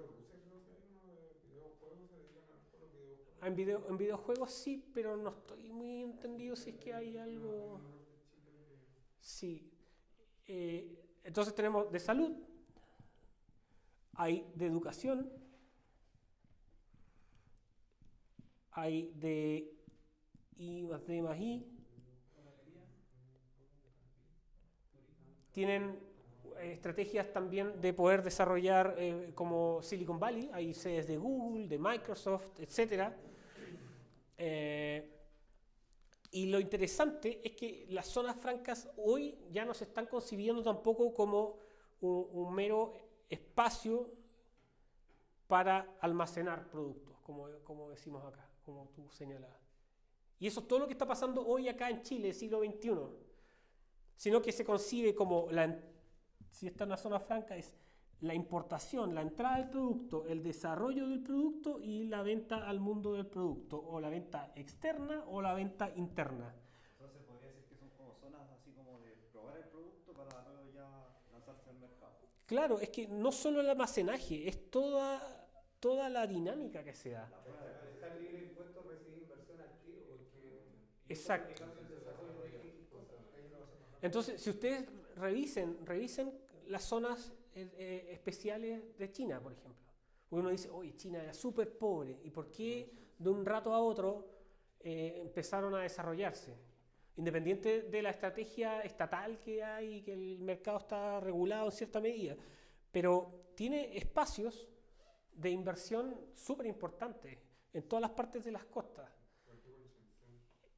En videojuegos sí, pero no estoy muy entendido si es que hay algo... Sí. Entonces tenemos de salud, hay de educación, hay de I más D más I. Tienen estrategias también de poder desarrollar como Silicon Valley, hay sedes de Google, de Microsoft, etc. Y lo interesante es que las zonas francas hoy ya no se están concibiendo tampoco como un mero espacio para almacenar productos, como decimos acá, como tú señalabas. Y eso es todo lo que está pasando hoy acá en Chile, siglo XXI. Sino que se concibe como, si está en una zona franca, es la importación, la entrada del producto, el desarrollo del producto y la venta al mundo del producto, o la venta externa o la venta interna. Entonces podría decir que son como zonas así como de probar el producto para luego ya lanzarse al mercado. Claro, es que no solo el almacenaje, es toda la dinámica que se da. Al estar libre de impuestos recibe inversión al tiro porque... Exacto. causa el desarrollo de X cosas. Entonces, si ustedes revisen las zonas especiales de China, por ejemplo. Uno dice, oye, China era súper pobre, ¿y por qué de un rato a otro empezaron a desarrollarse? Independiente de la estrategia estatal que hay, que el mercado está regulado en cierta medida, pero tiene espacios de inversión súper importantes en todas las partes de las costas.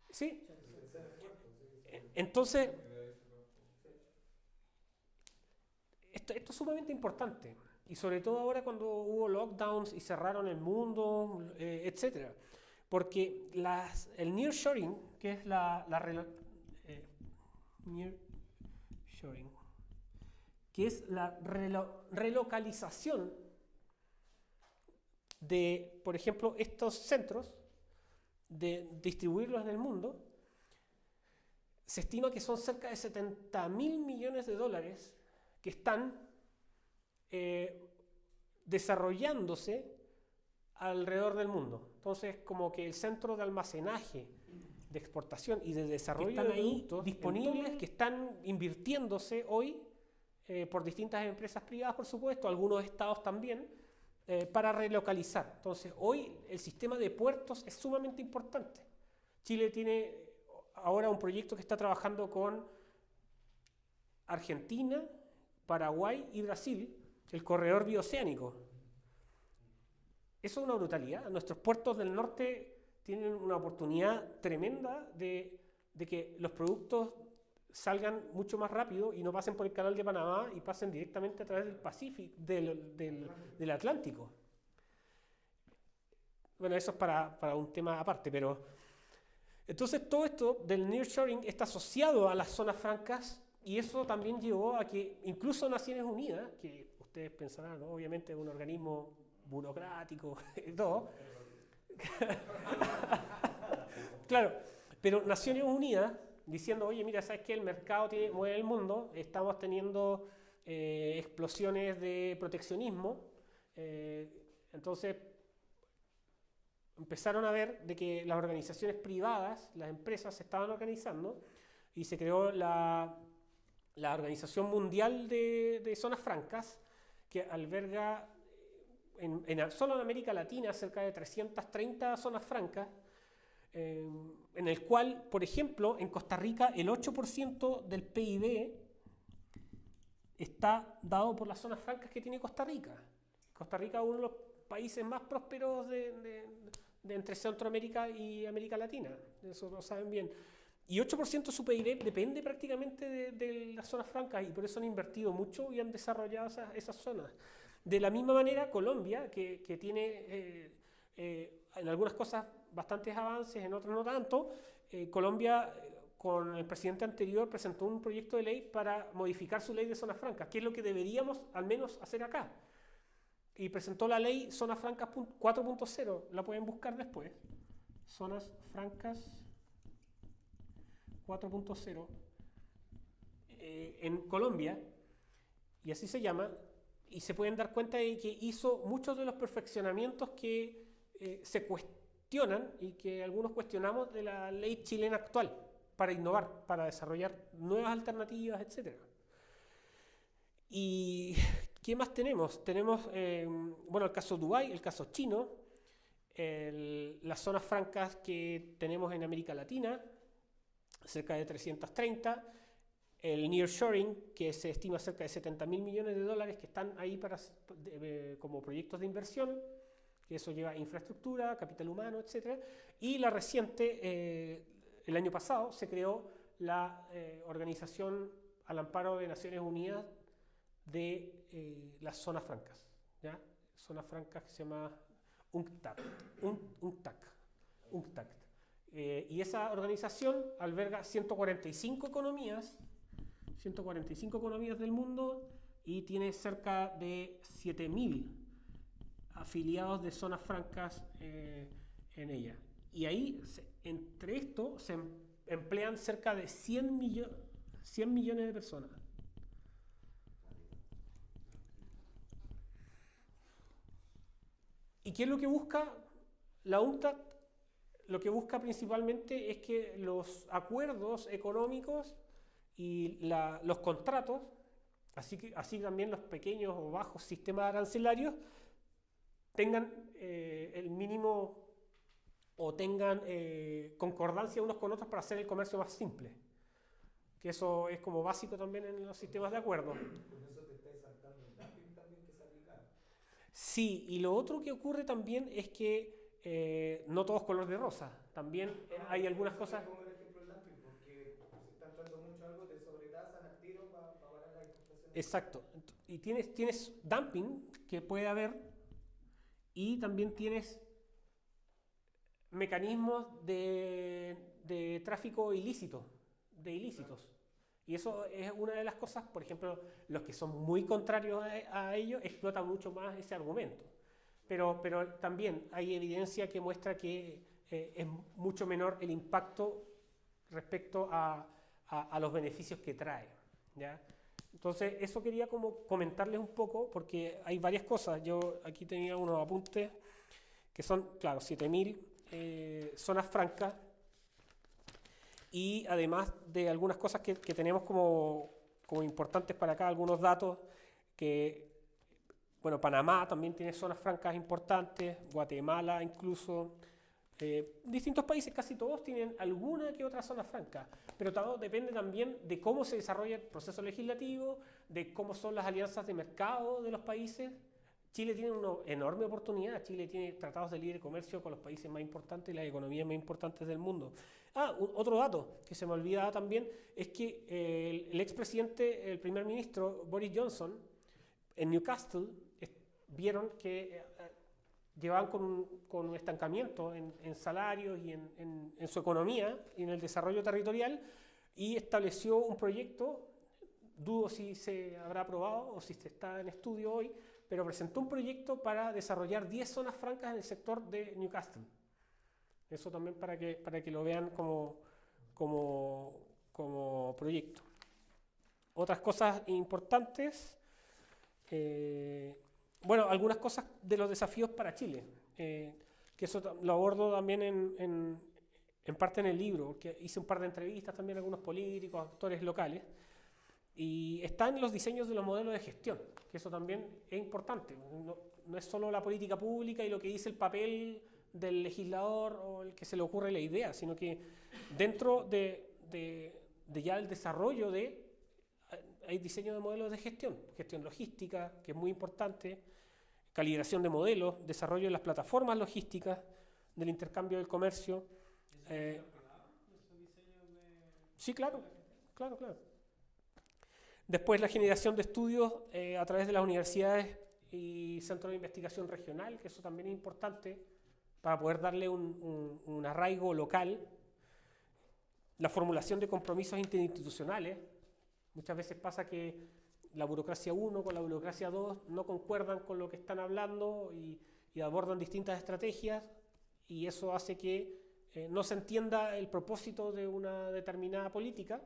¿Sí? Entonces, esto es sumamente importante, y sobre todo ahora cuando hubo lockdowns y cerraron el mundo, etcétera, porque el nearshoring, que es nearshoring, que es la relocalización de, por ejemplo, estos centros, de distribuirlos en el mundo, se estima que son cerca de 70.000 millones de dólares que están desarrollándose alrededor del mundo. Entonces, como que el centro de almacenaje, de exportación y de desarrollo de productos disponibles que están invirtiéndose hoy por distintas empresas privadas, por supuesto, algunos estados también, para relocalizar. Entonces, hoy el sistema de puertos es sumamente importante. Chile tiene ahora un proyecto que está trabajando con Argentina, Paraguay y Brasil, el corredor bioceánico. Eso es una brutalidad. Nuestros puertos del norte tienen una oportunidad tremenda de que los productos salgan mucho más rápido y no pasen por el canal de Panamá y pasen directamente a través del Pacífico, del Atlántico. Bueno, eso es para un tema aparte, pero entonces todo esto del nearshoring está asociado a las zonas francas, y eso también llevó a que incluso Naciones Unidas, que ustedes pensarán, ¿no? Obviamente es un organismo burocrático y todo. Claro, pero Naciones Unidas diciendo, oye, mira, ¿sabes qué? El mercado mueve el mundo, estamos teniendo explosiones de proteccionismo, entonces empezaron a ver de que las organizaciones privadas, las empresas se estaban organizando y se creó la Organización Mundial de Zonas Francas, que alberga solo en América Latina cerca de 330 zonas francas, en el cual, por ejemplo, en Costa Rica el 8% del PIB está dado por las zonas francas que tiene Costa Rica. Costa Rica es uno de los países más prósperos de entre Centroamérica y América Latina, eso lo saben bien. Y 8% de su PIB depende prácticamente de las zonas francas, y por eso han invertido mucho y han desarrollado esas zonas. De la misma manera, Colombia, que tiene en algunas cosas bastantes avances, en otras no tanto, Colombia, con el presidente anterior, presentó un proyecto de ley para modificar su ley de zonas francas, que es lo que deberíamos al menos hacer acá. Y presentó la ley Zonas Francas 4.0, la pueden buscar después. Zonas Francas 4.0 en Colombia, y así se llama, y se pueden dar cuenta de que hizo muchos de los perfeccionamientos que se cuestionan cuestionan y que algunos cuestionamos de la ley chilena actual para innovar, para desarrollar nuevas alternativas, etc. ¿Y qué más tenemos? Tenemos, bueno, el caso Dubái, el caso chino, las zonas francas que tenemos en América Latina, cerca de 330, el nearshoring, que se estima cerca de 70.000 millones de dólares que están ahí como proyectos de inversión, que eso lleva infraestructura, capital humano, etc. Y la reciente, el año pasado, se creó la Organización al Amparo de Naciones Unidas de las zonas francas, ¿ya? Zonas francas que se llama UNCTAD. Y esa organización alberga 145 economías del mundo y tiene cerca de 7.000 afiliados de zonas francas en ella. Y ahí, entre esto, se emplean cerca de 100 millones de personas. ¿Y qué es lo que busca la UNCTAD? Lo que busca principalmente es que los acuerdos económicos y los contratos, así también los pequeños o bajos sistemas arancelarios, tengan el mínimo o tengan concordancia unos con otros para hacer el comercio más simple. Que eso es como básico también en los sistemas de acuerdo. Con eso te estáis saltando el dumping también que se aplica. Sí, y lo otro que ocurre también es que no todo es color de rosa. También hay algunas cosas... Como el ejemplo del dumping, porque se está entrando mucho algo, te sobretasan al tiro para parar las exportaciones. Exacto. Y tienes dumping que puede haber y también tienes mecanismos de tráfico ilícito, de ilícitos. Y eso es una de las cosas, por ejemplo, los que son muy contrarios a ello explotan mucho más ese argumento. Pero también hay evidencia que muestra que es mucho menor el impacto respecto a los beneficios que trae, ¿ya? Entonces, eso quería como comentarles un poco, porque hay varias cosas. Yo aquí tenía unos apuntes que son, claro, 7.000 zonas francas, y además de algunas cosas que tenemos como importantes para acá, algunos datos que, bueno, Panamá también tiene zonas francas importantes, Guatemala incluso, distintos países, casi todos tienen alguna que otra zona franca, pero todo depende también de cómo se desarrolla el proceso legislativo, de cómo son las alianzas de mercado de los países. Chile tiene una enorme oportunidad. Chile tiene tratados de libre comercio con los países más importantes y las economías más importantes del mundo. Otro dato que se me olvidaba también es que el expresidente, el primer ministro Boris Johnson, en Newcastle, vieron que llevaban con un estancamiento en salarios y en su economía y en el desarrollo territorial, y estableció un proyecto, dudo si se habrá aprobado o si se está en estudio hoy, pero presentó un proyecto para desarrollar 10 zonas francas en el sector de Newcastle. Eso también para que lo vean como proyecto. Otras cosas importantes, bueno, algunas cosas de los desafíos para Chile, que eso lo abordo también en parte en el libro, porque hice un par de entrevistas también a algunos políticos, actores locales, y están los diseños de los modelos de gestión, que eso también es importante. No es solo la política pública y lo que dice el papel del legislador o el que se le ocurre la idea, sino que dentro de ya el desarrollo hay diseño de modelos de gestión logística, que es muy importante, calibración de modelos, desarrollo de las plataformas logísticas, del intercambio del comercio. Sí, claro. Después la generación de estudios a través de las universidades y centros de investigación regional, que eso también es importante para poder darle un arraigo local. La formulación de compromisos interinstitucionales. Muchas veces pasa que la burocracia 1 con la burocracia 2 no concuerdan con lo que están hablando y abordan distintas estrategias, y eso hace que no se entienda el propósito de una determinada política.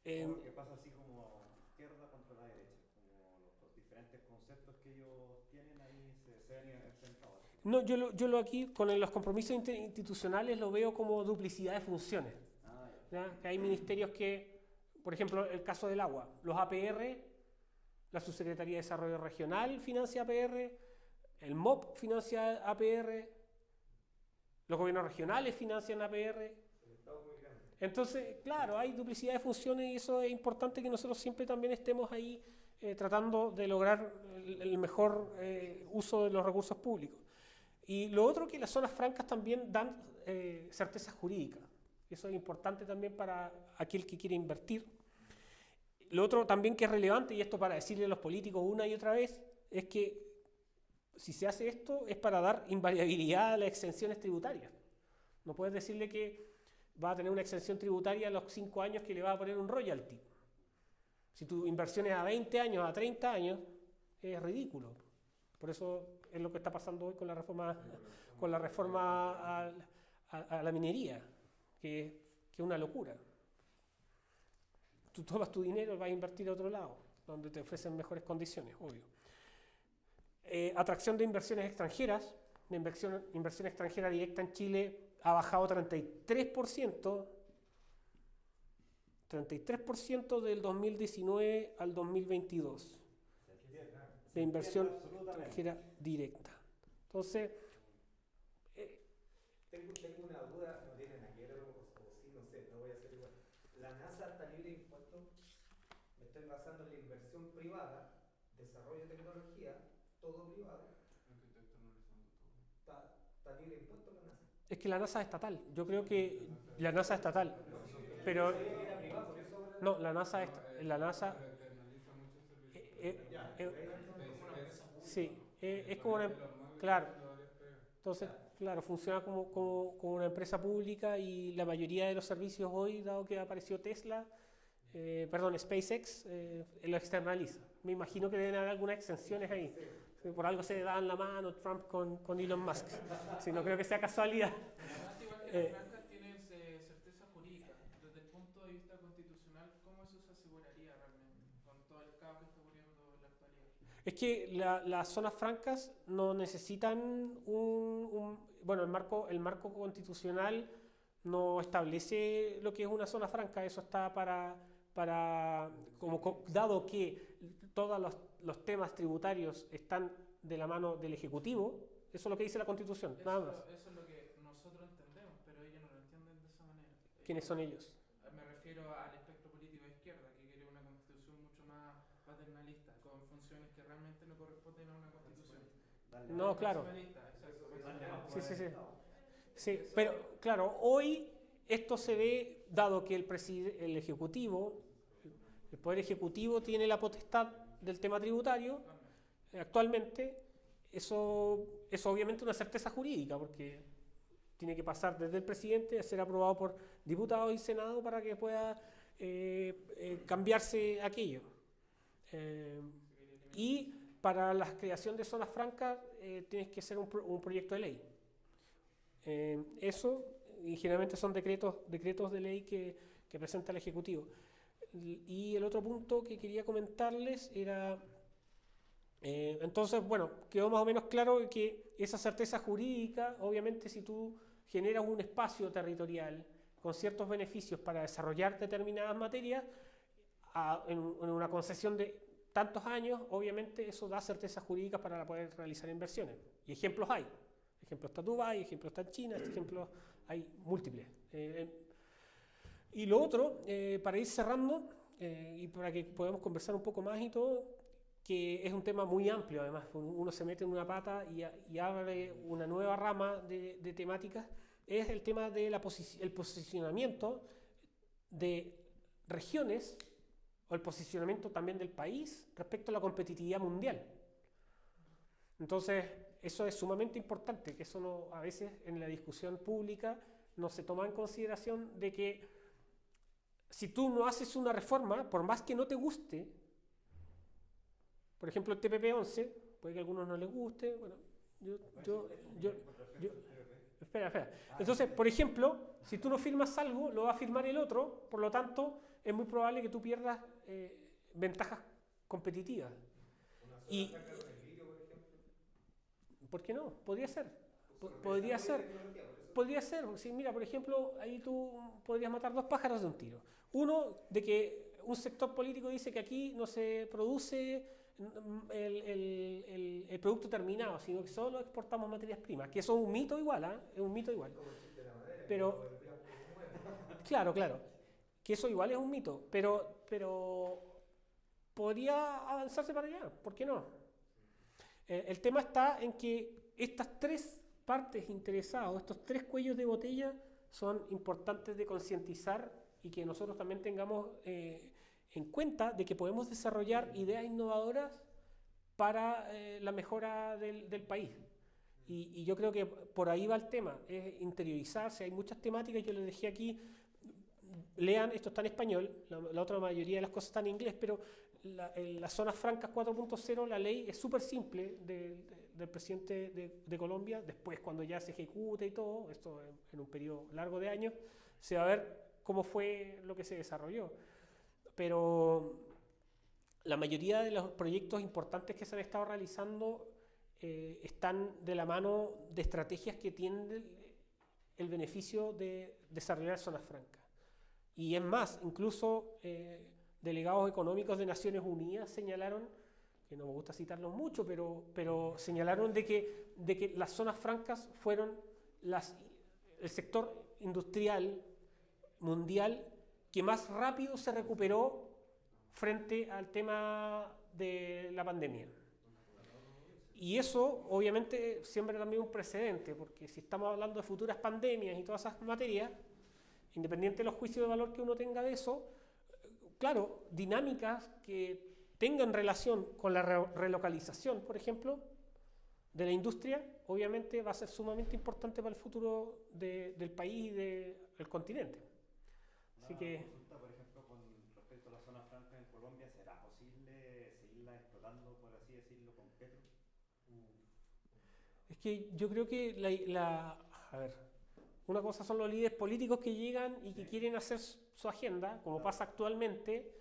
Que pasa así como izquierda contra la derecha, como los diferentes conceptos que ellos tienen ahí se ven enfrentados. No, yo lo aquí, con los compromisos institucionales, lo veo como duplicidad de funciones. ¿Ya? Que hay ministerios que, por ejemplo, el caso del agua, los APR, la Subsecretaría de Desarrollo Regional financia APR, el MOP financia APR, los gobiernos regionales financian APR. Entonces, claro, hay duplicidad de funciones y eso es importante que nosotros siempre también estemos ahí tratando de lograr el mejor uso de los recursos públicos. Y lo otro que las zonas francas también dan certeza jurídica. Eso es importante también para aquel que quiere invertir. Lo otro también que es relevante, y esto para decirle a los políticos una y otra vez, es que si se hace esto es para dar invariabilidad a las exenciones tributarias. No puedes decirle que va a tener una exención tributaria a los 5 años que le va a poner un royalty. Si tu inversión es a 20 años, a 30 años, es ridículo. Por eso es lo que está pasando hoy con la reforma a la minería, que es una locura. Tú tomas tu dinero y vas a invertir a otro lado, donde te ofrecen mejores condiciones, obvio. Atracción de inversiones extranjeras. La inversión extranjera directa en Chile ha bajado 33% del 2019 al 2022 de inversión extranjera directa. Entonces, tengo una duda, no tiene nada que ver o sí, no sé, no voy a hacer igual. La NASA está libre de impuestos, me estoy basando en la inversión privada, desarrollo de tecnología, todo privado. Está libre de impuestos la NASA. es que la NASA es estatal. Yo creo que la NASA es estatal. Pero no, la NASA sí, es como una, claro. Entonces, claro, funciona como una empresa pública y la mayoría de los servicios hoy, dado que apareció Tesla, SpaceX, lo externaliza. Me imagino que deben haber algunas exenciones ahí. Por algo se daban la mano Trump con Elon Musk. Si no creo que sea casualidad. Francas tienen certeza jurídica. Desde el punto de vista constitucional, ¿cómo eso se aseguraría realmente con todo el caos que está ocurriendo en la actualidad? Es que las zonas francas no necesitan bueno, el marco constitucional no establece lo que es una zona franca. Eso está dado que todos los temas tributarios están de la mano del Ejecutivo, eso es lo que dice la Constitución, nada más. Eso es lo que nosotros entendemos, pero ellos no lo entienden de esa manera. ¿Quiénes son ellos? Me refiero al espectro político de izquierda, que quiere una constitución mucho más paternalista, con funciones que realmente no corresponden a una constitución. No, claro. Exacto. Sí, pero claro, hoy esto se ve, dado que el Ejecutivo, el Poder Ejecutivo tiene la potestad del tema tributario, actualmente, eso es obviamente una certeza jurídica, porque tiene que pasar desde el presidente a ser aprobado por diputados y senado para que pueda cambiarse aquello. Y para la creación de zonas francas tienes que hacer un proyecto de ley. Eso, y generalmente son decretos de ley que presenta el Ejecutivo. Y el otro punto que quería comentarles era, entonces, bueno, quedó más o menos claro que esa certeza jurídica, obviamente si tú generas un espacio territorial con ciertos beneficios para desarrollar determinadas materias, en una concesión de tantos años, obviamente eso da certeza jurídica para poder realizar inversiones. Y ejemplos hay. Ejemplo está Dubái, ejemplo está China, ejemplos hay múltiples. Y lo otro, para ir cerrando, y para que podamos conversar un poco más y todo, que es un tema muy amplio además, uno se mete en una pata y abre una nueva rama de temáticas, es el tema del posicionamiento de regiones o el posicionamiento también del país respecto a la competitividad mundial. Entonces, eso es sumamente importante, que eso no, a veces en la discusión pública no se toma en consideración de que si tú no haces una reforma, por más que no te guste, por ejemplo el TPP-11, puede que a algunos no les guste, bueno, espera. Entonces, por ejemplo, si tú no firmas algo, lo va a firmar el otro, por lo tanto, es muy probable que tú pierdas ventajas competitivas. Y, ¿Por qué no? Podría ser. Podría ser. Podría ser. Sí, mira, por ejemplo, ahí tú podrías matar dos pájaros de un tiro. Uno, de que un sector político dice que aquí no se produce el producto terminado, sino que solo exportamos materias primas, que eso es un mito igual, ¿eh? Es un mito igual. Pero, claro, claro, que eso igual es un mito, pero podría avanzarse para allá, ¿por qué no? El tema está en que estas tres partes interesadas, estos tres cuellos de botella, son importantes de concientizar y que nosotros también tengamos en cuenta de que podemos desarrollar ideas innovadoras para la mejora del país. Y yo creo que por ahí va el tema, es interiorizarse, hay muchas temáticas, yo les dejé aquí, lean, esto está en español, la otra mayoría de las cosas están en inglés, pero en las zonas francas 4.0 la ley es súper simple del presidente de Colombia, después cuando ya se ejecute y todo, esto en un periodo largo de años, se va a ver cómo fue lo que se desarrolló. Pero la mayoría de los proyectos importantes que se han estado realizando están de la mano de estrategias que tienen el beneficio de desarrollar zonas francas. Y es más, incluso delegados económicos de Naciones Unidas señalaron, que no me gusta citarlos mucho, pero señalaron de que las zonas francas fueron el sector industrial mundial que más rápido se recuperó frente al tema de la pandemia. Y eso obviamente siembra también un precedente, porque si estamos hablando de futuras pandemias y todas esas materias, independiente de los juicios de valor que uno tenga de eso, claro, dinámicas que tengan relación con la relocalización, por ejemplo, de la industria, obviamente va a ser sumamente importante para el futuro del país y del continente. Así que... consulta, por ejemplo, con respecto a la zona franca en Colombia, ¿será posible seguirla explotando, por así decirlo, con petro? Es que yo creo que a ver, una cosa son los líderes políticos que llegan y que quieren hacer su agenda, como pasa actualmente,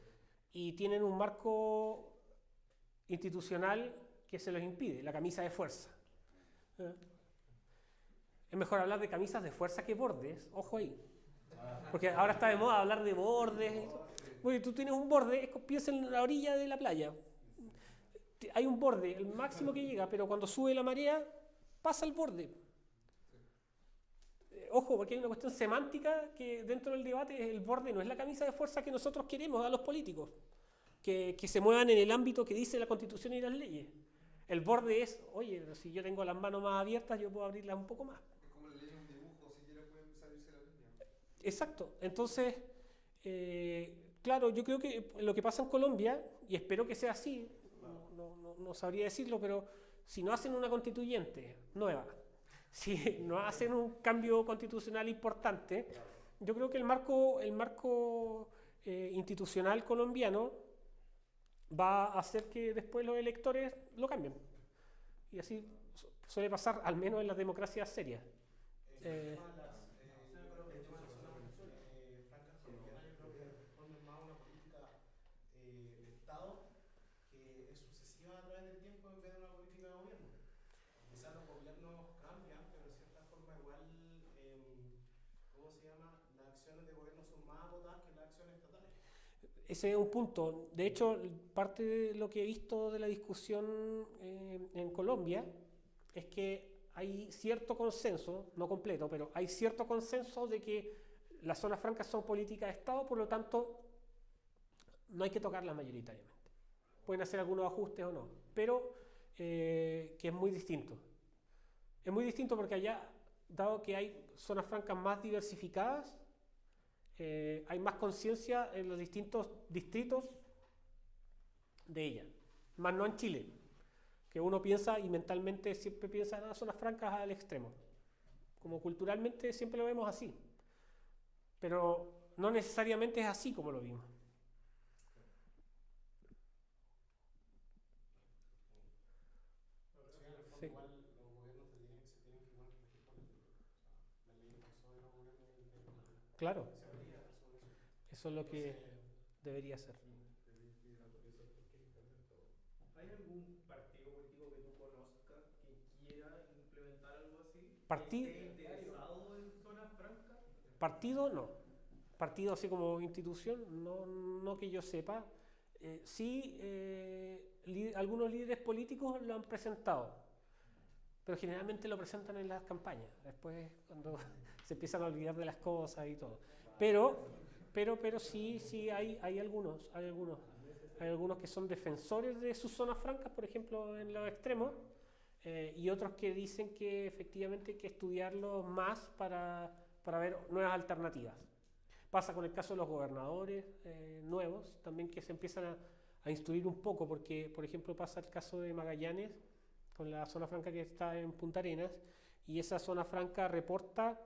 y tienen un marco institucional que se los impide, la camisa de fuerza. Es mejor hablar de camisas de fuerza que bordes, ojo ahí. Porque ahora está de moda hablar de bordes. Oye, tú tienes un borde, piensa en la orilla de la playa. Hay un borde, el máximo que llega, pero cuando sube la marea, pasa el borde. Ojo, porque hay una cuestión semántica que dentro del debate el borde no es la camisa de fuerza que nosotros queremos a los políticos, que se muevan en el ámbito que dice la Constitución y las leyes. El borde es, oye, si yo tengo las manos más abiertas, yo puedo abrirlas un poco más. Es como la línea de un dibujo, si quiere puede salirse la línea. Exacto. Entonces, claro, yo creo que lo que pasa en Colombia, y espero que sea así, no sabría decirlo, pero si no hacen una constituyente nueva, si no hacen un cambio constitucional importante, yo creo que el marco institucional colombiano va a hacer que después los electores lo cambien. Y así suele pasar, al menos en las democracias serias. Ese es un punto. De hecho, parte de lo que he visto de la discusión en Colombia es que hay cierto consenso, no completo, pero hay cierto consenso de que las zonas francas son políticas de Estado, por lo tanto, no hay que tocarlas mayoritariamente. Pueden hacer algunos ajustes o no, pero que es muy distinto. Es muy distinto porque allá, dado que hay zonas francas más diversificadas, hay más conciencia en los distintos distritos de ella, más no en Chile, que uno piensa y mentalmente siempre piensa en las zonas francas al extremo, como culturalmente siempre lo vemos así, pero no necesariamente es así como lo vimos. Sí. Claro, eso es lo que debería ser. ¿Hay algún partido político que tú conozcas que quiera interesado en zona franca? Partido no. Partido así como institución, no que yo sepa. Sí, algunos líderes políticos lo han presentado, pero generalmente lo presentan en las campañas, después cuando se empiezan a olvidar de las cosas y todo. Pero sí hay algunos que son defensores de sus zonas francas, por ejemplo, en los extremos, y otros que dicen que efectivamente hay que estudiarlo más para ver nuevas alternativas. Pasa con el caso de los gobernadores nuevos, también que se empiezan a instruir un poco, porque, por ejemplo, pasa el caso de Magallanes, con la zona franca que está en Punta Arenas, y esa zona franca reporta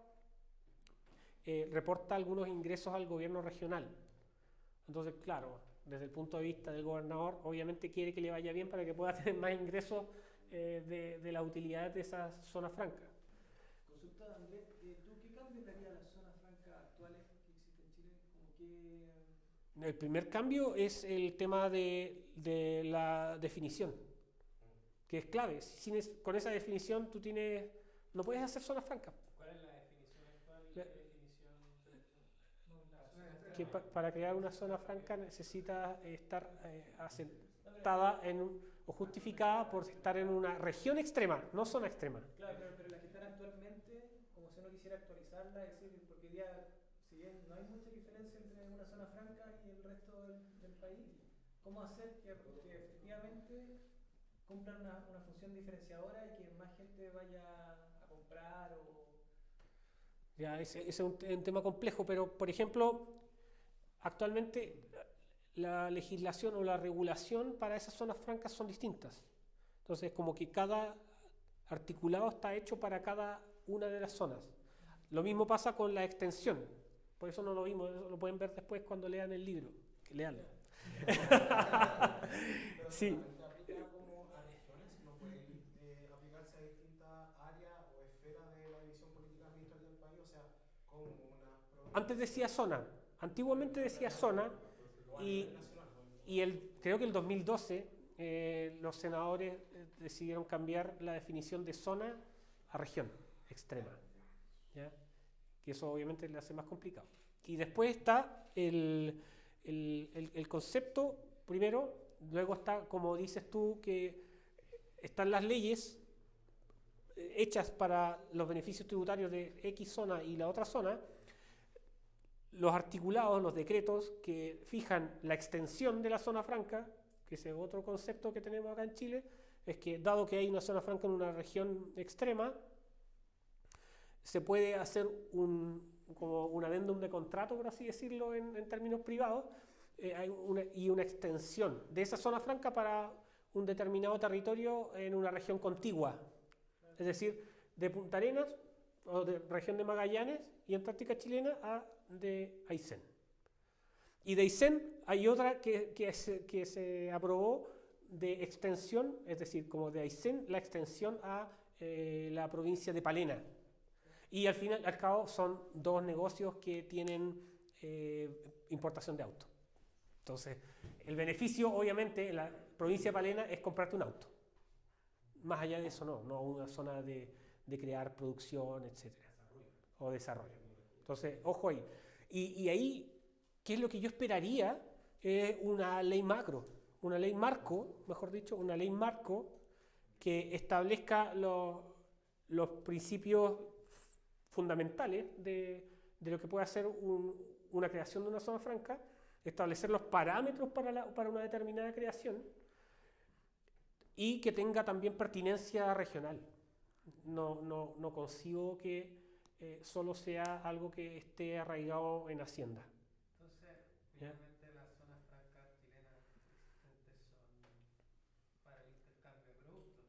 algunos ingresos al gobierno regional. Entonces, claro, desde el punto de vista del gobernador, obviamente quiere que le vaya bien para que pueda tener más ingresos de las utilidades de esa zona franca. Consulta, Andrés, ¿tú qué cambio le harías a las zonas francas actuales que existen en Chile? Como que, El primer cambio es el tema de la definición, que es clave. Con esa definición no puedes hacer zonas francas. ¿cuál es la definición actual y qué definición Que para crear una zona franca necesita estar asentada o justificada por estar en una región extrema, no zona extrema. Claro, pero las que están actualmente, como si uno quisiera actualizarla, es decir, porque día, si bien no hay mucha diferencia entre una zona franca y el resto del país, ¿cómo hacer que efectivamente cumplan una función diferenciadora y que más gente vaya a comprar o... Ya, ese es un tema complejo, pero por ejemplo, actualmente la legislación o la regulación para esas zonas francas son distintas. Entonces, como que cada articulado está hecho para cada una de las zonas. Lo mismo pasa con la extensión. Por eso no lo vimos, eso lo pueden ver después cuando lean el libro. Que leanlo. Sí. ¿Se aplica como a regiones? ¿No puede aplicarse a distintas áreas o esferas de la división política administrativa del país? O sea, como una... Antes decía zona. Antiguamente decía zona y creo que el 2012 los senadores decidieron cambiar la definición de zona a región extrema, ¿ya? Que eso obviamente le hace más complicado. Y después está el concepto primero, luego está, como dices tú, que están las leyes hechas para los beneficios tributarios de X zona y la otra zona, los articulados, los decretos que fijan la extensión de la zona franca, que ese es otro concepto que tenemos acá en Chile, es que dado que hay una zona franca en una región extrema, se puede hacer como un adendum de contrato, por así decirlo, en términos privados, y una extensión de esa zona franca para un determinado territorio en una región contigua. Es decir, de Punta Arenas o de región de Magallanes y Antártica chilena a de Aysén. Y de Aysén hay otra que se aprobó de extensión, es decir, como de Aysén, la extensión a la provincia de Palena. Y al final, al cabo, son dos negocios que tienen importación de autos. Entonces, el beneficio, obviamente, en la provincia de Palena es comprarte un auto. Más allá de eso, no una zona de crear producción, etcétera, o desarrollo. Entonces, ojo ahí. Y ahí, ¿qué es lo que yo esperaría? Una ley macro, una ley marco, mejor dicho, una ley marco que establezca los principios fundamentales de lo que puede ser una creación de una zona franca, establecer los parámetros para una determinada creación y que tenga también pertinencia regional. No concibo que solo sea algo que esté arraigado en Hacienda. Entonces, finalmente las zonas francas chilenas existentes son para el intercambio de productos,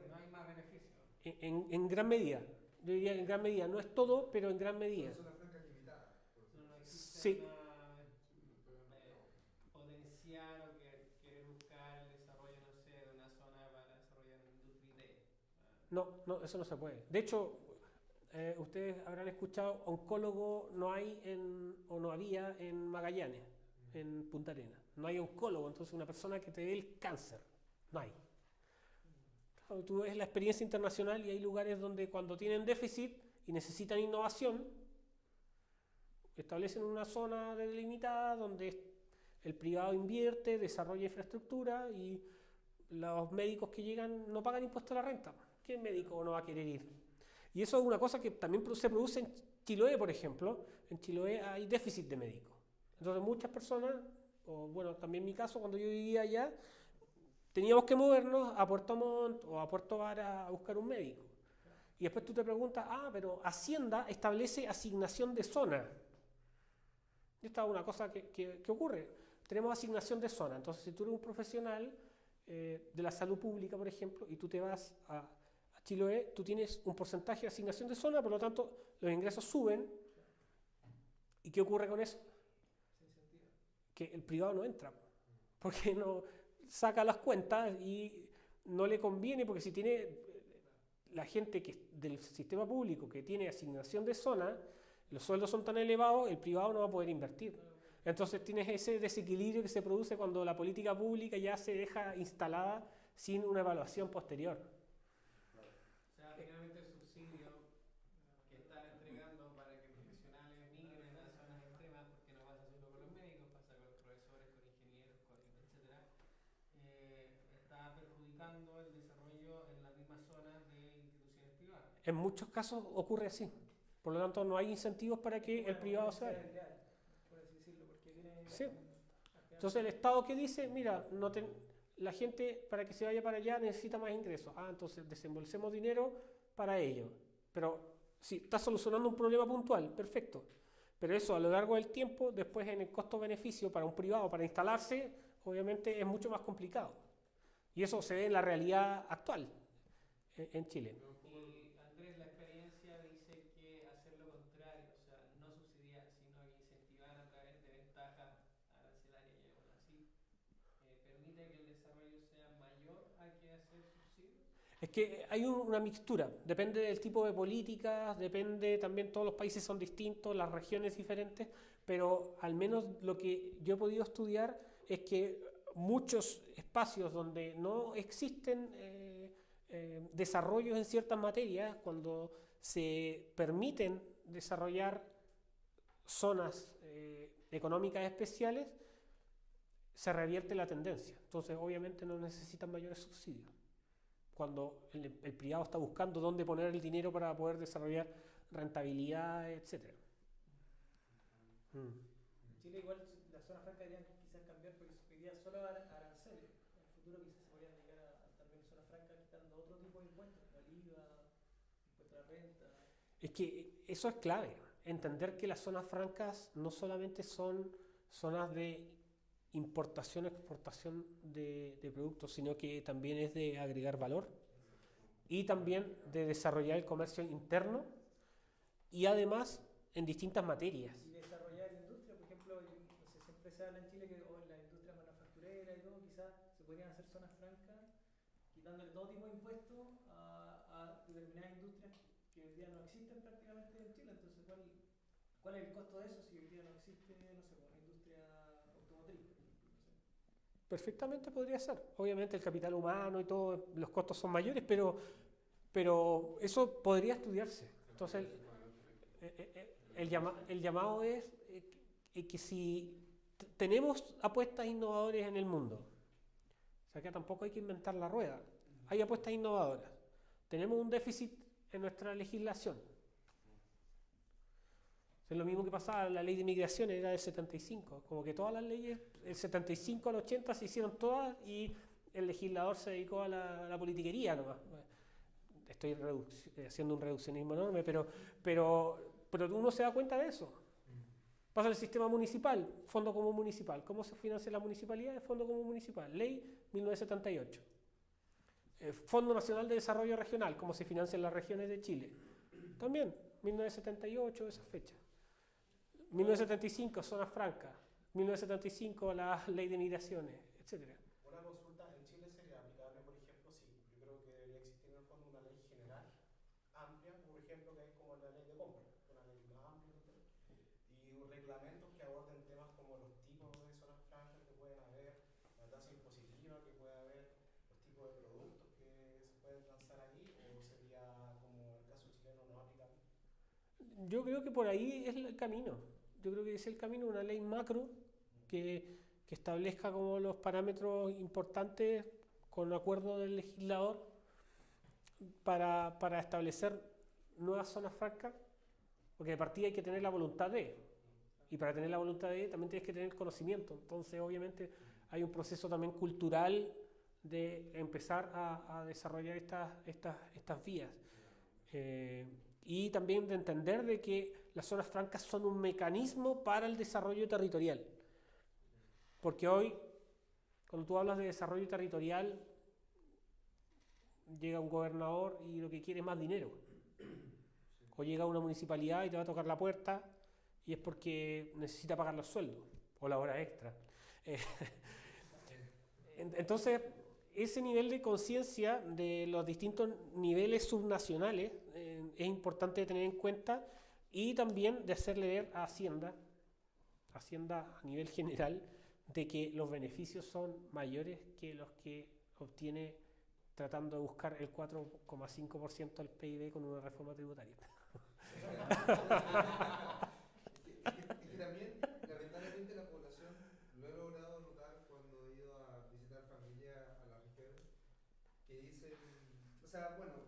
no hay más beneficio. En gran medida, yo diría en gran medida, no es todo, pero en gran medida. Son zonas francas limitadas. No existe Sí. potencial o querer buscar el desarrollo, no sé, de una zona para desarrollar una industria de... No, eso no se puede. De hecho, ustedes habrán escuchado, oncólogo no hay o no había en Magallanes, en Punta Arenas. No hay oncólogo, entonces una persona que te dé el cáncer, no hay. Tú ves la experiencia internacional y hay lugares donde cuando tienen déficit y necesitan innovación, establecen una zona delimitada donde el privado invierte, desarrolla infraestructura y los médicos que llegan no pagan impuesto a la renta. ¿Qué médico no va a querer ir? Y eso es una cosa que también se produce en Chiloé, por ejemplo. En Chiloé hay déficit de médicos. Entonces muchas personas, o bueno, también en mi caso, cuando yo vivía allá, teníamos que movernos a Puerto Montt o a Puerto Vara a buscar un médico. Y después tú te preguntas, pero Hacienda establece asignación de zona. Esta es una cosa que ocurre. Tenemos asignación de zona. Entonces, si tú eres un profesional de la salud pública, por ejemplo, y tú te vas a Chiloé, tú tienes un porcentaje de asignación de zona, por lo tanto, los ingresos suben. ¿Y qué ocurre con eso? Que el privado no entra, porque no saca las cuentas y no le conviene, porque si tiene la gente del sistema público que tiene asignación de zona, los sueldos son tan elevados, el privado no va a poder invertir. Entonces tienes ese desequilibrio que se produce cuando la política pública ya se deja instalada sin una evaluación posterior. O sea, finalmente el subsidio que están entregando para que profesionales migren a zonas extremas, porque no pasa solo con los médicos, pasa con los profesores, con ingenieros, etcétera, está perjudicando el desarrollo en las mismas zonas de instituciones privadas. En muchos casos ocurre así. Por lo tanto, no hay incentivos para que el privado se vaya. Sí. Entonces, el Estado que dice, mira, la gente para que se vaya para allá necesita más ingresos. Entonces desembolsemos dinero para ello. Pero si está solucionando un problema puntual, perfecto. Pero eso a lo largo del tiempo, después en el costo-beneficio para un privado, para instalarse, obviamente es mucho más complicado. Y eso se ve en la realidad actual en Chile. Y Andrés, la experiencia dice que hacer lo contrario, o sea, no subsidiar, sino que incentivar a través de ventajas arancelarias y algo así, permite que el desarrollo sea mayor a que hacer subsidios. Es que hay una mixtura, depende del tipo de políticas, depende también, todos los países son distintos, las regiones diferentes, pero al menos lo que yo he podido estudiar es que muchos espacios donde no existen desarrollos en ciertas materias, cuando se permiten desarrollar zonas económicas especiales, se revierte la tendencia. Entonces, obviamente no necesitan mayores subsidios. Cuando el privado está buscando dónde poner el dinero para poder desarrollar rentabilidad, etc. En Chile igual la zona franca deberían quizás cambiar porque se pedía solo aranceles. En el futuro quizás se podrían dedicar a también zona franca quitando otro tipo de impuestos, como el IVA, impuesto a la renta. Es que eso es clave, entender que las zonas francas no solamente son zonas de importación, exportación de productos, sino que también es de agregar valor y también de desarrollar el comercio interno y además en distintas materias. Y desarrollar industria, por ejemplo, no sé, siempre se habla en Chile que en la industria manufacturera y todo, quizás se podrían hacer zonas francas quitándole todo tipo de impuestos a determinadas industrias que hoy día no existen prácticamente en Chile. Entonces, ¿cuál es el costo de eso si hoy día no existe, no sé, una industria automotriz, por ejemplo? No sé. Perfectamente podría ser. Obviamente el capital humano y todo, los costos son mayores, pero eso podría estudiarse. Entonces, el llamado es que si tenemos apuestas innovadoras en el mundo, o sea que tampoco hay que inventar la rueda, hay apuestas innovadoras, tenemos un déficit en nuestra legislación. Es lo mismo que pasaba, la ley de inmigración era del 75, como que todas las leyes, del 75 al 80 se hicieron todas y el legislador se dedicó a la politiquería nomás. Estoy haciendo un reduccionismo enorme, pero uno se da cuenta de eso. Pasa el sistema municipal, fondo común municipal. ¿Cómo se financia la municipalidad? El fondo común municipal, ley 1978. Fondo Nacional de Desarrollo Regional, ¿cómo se financian las regiones de Chile? También, 1978, esa fecha. 1975, zonas francas. 1975, la ley de migraciones, etc. Una consulta, ¿en Chile sería aplicable, por ejemplo, sí? Yo creo que debería existir en el fondo una ley general, amplia, por ejemplo, que es como la ley de compra, una ley más amplia, y reglamentos que aborden temas como los tipos de zonas francas que pueden haber, la tasa impositiva que puede haber, los tipos de productos que se pueden Yo creo que por ahí es el camino. Yo creo que es el camino, una ley macro que establezca como los parámetros importantes con acuerdo del legislador para establecer nuevas zonas francas, porque de partida hay que tener la voluntad de, y para tener la voluntad de también tienes que tener conocimiento. Entonces obviamente hay un proceso también cultural de empezar a desarrollar estas vías. Y también de entender de que las zonas francas son un mecanismo para el desarrollo territorial. Porque hoy, cuando tú hablas de desarrollo territorial, llega un gobernador y lo que quiere es más dinero. O llega una municipalidad y te va a tocar la puerta y es porque necesita pagar los sueldos o la hora extra. Entonces, ese nivel de conciencia de los distintos niveles subnacionales es importante tener en cuenta, y también de hacerle ver a Hacienda a nivel general, de que los beneficios son mayores que los que obtiene tratando de buscar el 4,5% del PIB con una reforma tributaria. Es que también, lamentablemente, la población, lo he logrado notar cuando he ido a visitar familia a las regiones, que dicen, o sea, bueno,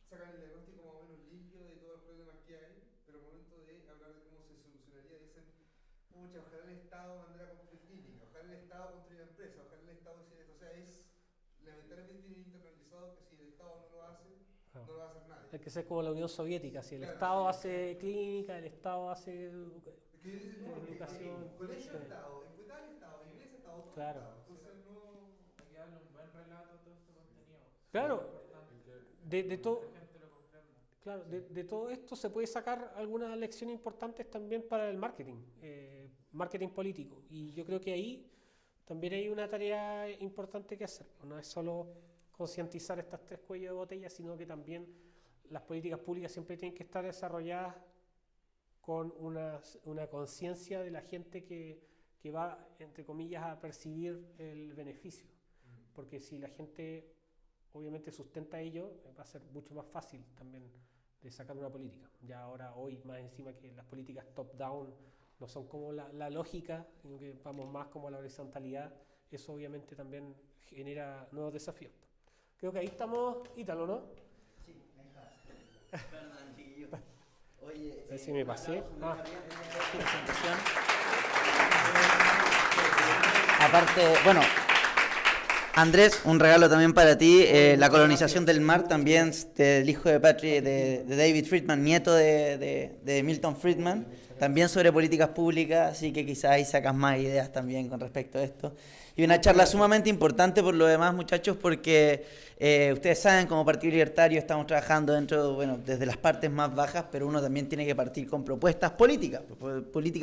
sacan el diagnóstico más o menos limpio de todos los problemas que hay, pero al momento de hablar de cómo se solucionaría, dicen, pucha, ojalá el Estado mandara a construir clínicas, ojalá el Estado construya empresas, ojalá el Estado hiciera esto. O sea, es, lamentablemente tienen internalizado que si el Estado no lo hace, no lo va a hacer nadie. Hay que ser como la Unión Soviética, si el Claro, Estado sí. hace clínica, el Estado hace Es que dicen, no, educación. colegio Sí. Estado, hospital Estado, iglesia Estado, todo Claro. Estado. Entonces no... Hay que darle un buen relato a todo este contenido. Claro, Es importante de todo. que la gente lo comprenda. Claro, de todo esto se puede sacar algunas lecciones importantes también para el marketing, marketing político. Y yo creo que ahí también hay una tarea importante que hacer. No es solo concientizar estas tres cuellos de botella, sino que también las políticas públicas siempre tienen que estar desarrolladas con una conciencia de la gente que va, entre comillas, a percibir el beneficio. Porque si la gente obviamente sustenta ello, va a ser mucho más fácil también de sacar una política. Ya ahora, hoy, más encima que las políticas top-down no son como la lógica, sino que vamos más como a la horizontalidad, eso obviamente también genera nuevos desafíos. Creo que ahí estamos, Ítalo, ¿no? Sí, ahí está. Perdón, chiquillo. Oye, A ver si me pasé. presentación. Aparte, bueno, Andrés, un regalo también para ti. La colonización del mar también del hijo de de David Friedman, nieto de Milton Friedman, también sobre políticas públicas, así que quizás ahí sacas más ideas también con respecto a esto. Y una charla sumamente importante por lo demás, muchachos, porque ustedes saben, como Partido Libertario estamos trabajando dentro, bueno, desde las partes más bajas, pero uno también tiene que partir con propuestas políticas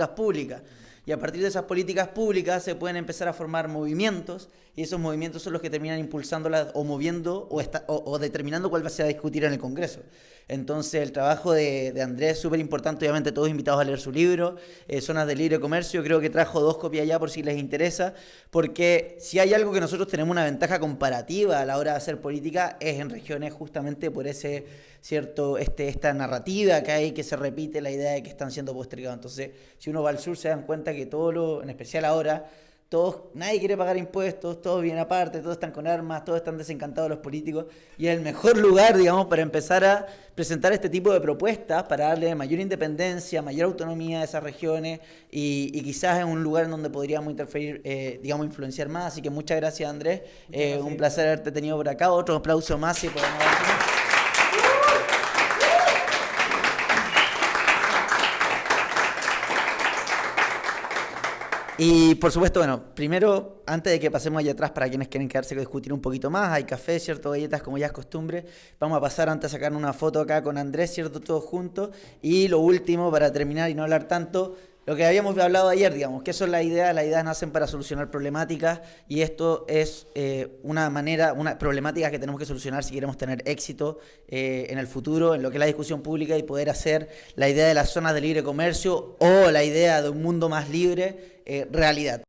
públicas. Y a partir de esas políticas públicas se pueden empezar a formar movimientos, y esos movimientos son los que terminan impulsándolas o moviendo o determinando cuál va a ser a discutir en el Congreso. Entonces el trabajo de Andrés es súper importante, obviamente todos invitados a leer su libro, Zonas de Libre Comercio. Creo que trajo 2 copias ya por si les interesa, porque si hay algo que nosotros tenemos una ventaja comparativa a la hora de hacer política es en regiones, justamente por ese cierto esta narrativa que hay, que se repite la idea de que están siendo postergados. Entonces si uno va al sur se dan cuenta que en especial ahora, nadie quiere pagar impuestos, todos vienen aparte, todos están con armas, todos están desencantados los políticos, y es el mejor lugar, digamos, para empezar a presentar este tipo de propuestas, para darle mayor independencia, mayor autonomía a esas regiones, y quizás es un lugar en donde podríamos interferir, digamos, influenciar más. Así que muchas gracias, Andrés, un placer haberte tenido por acá. Otro aplauso más si podemos dar. Y por supuesto, bueno, primero, antes de que pasemos allá atrás para quienes quieren quedarse a discutir un poquito más, hay café, ¿cierto? Galletas, como ya es costumbre. Vamos a pasar antes a sacar una foto acá con Andrés, ¿cierto? Todos juntos. Y lo último, para terminar y no hablar tanto, lo que habíamos hablado ayer, digamos, que eso es la idea. Las ideas nacen para solucionar problemáticas, y esto es una problemática que tenemos que solucionar si queremos tener éxito en el futuro, en lo que es la discusión pública, y poder hacer la idea de las zonas de libre comercio o la idea de un mundo más libre realidad.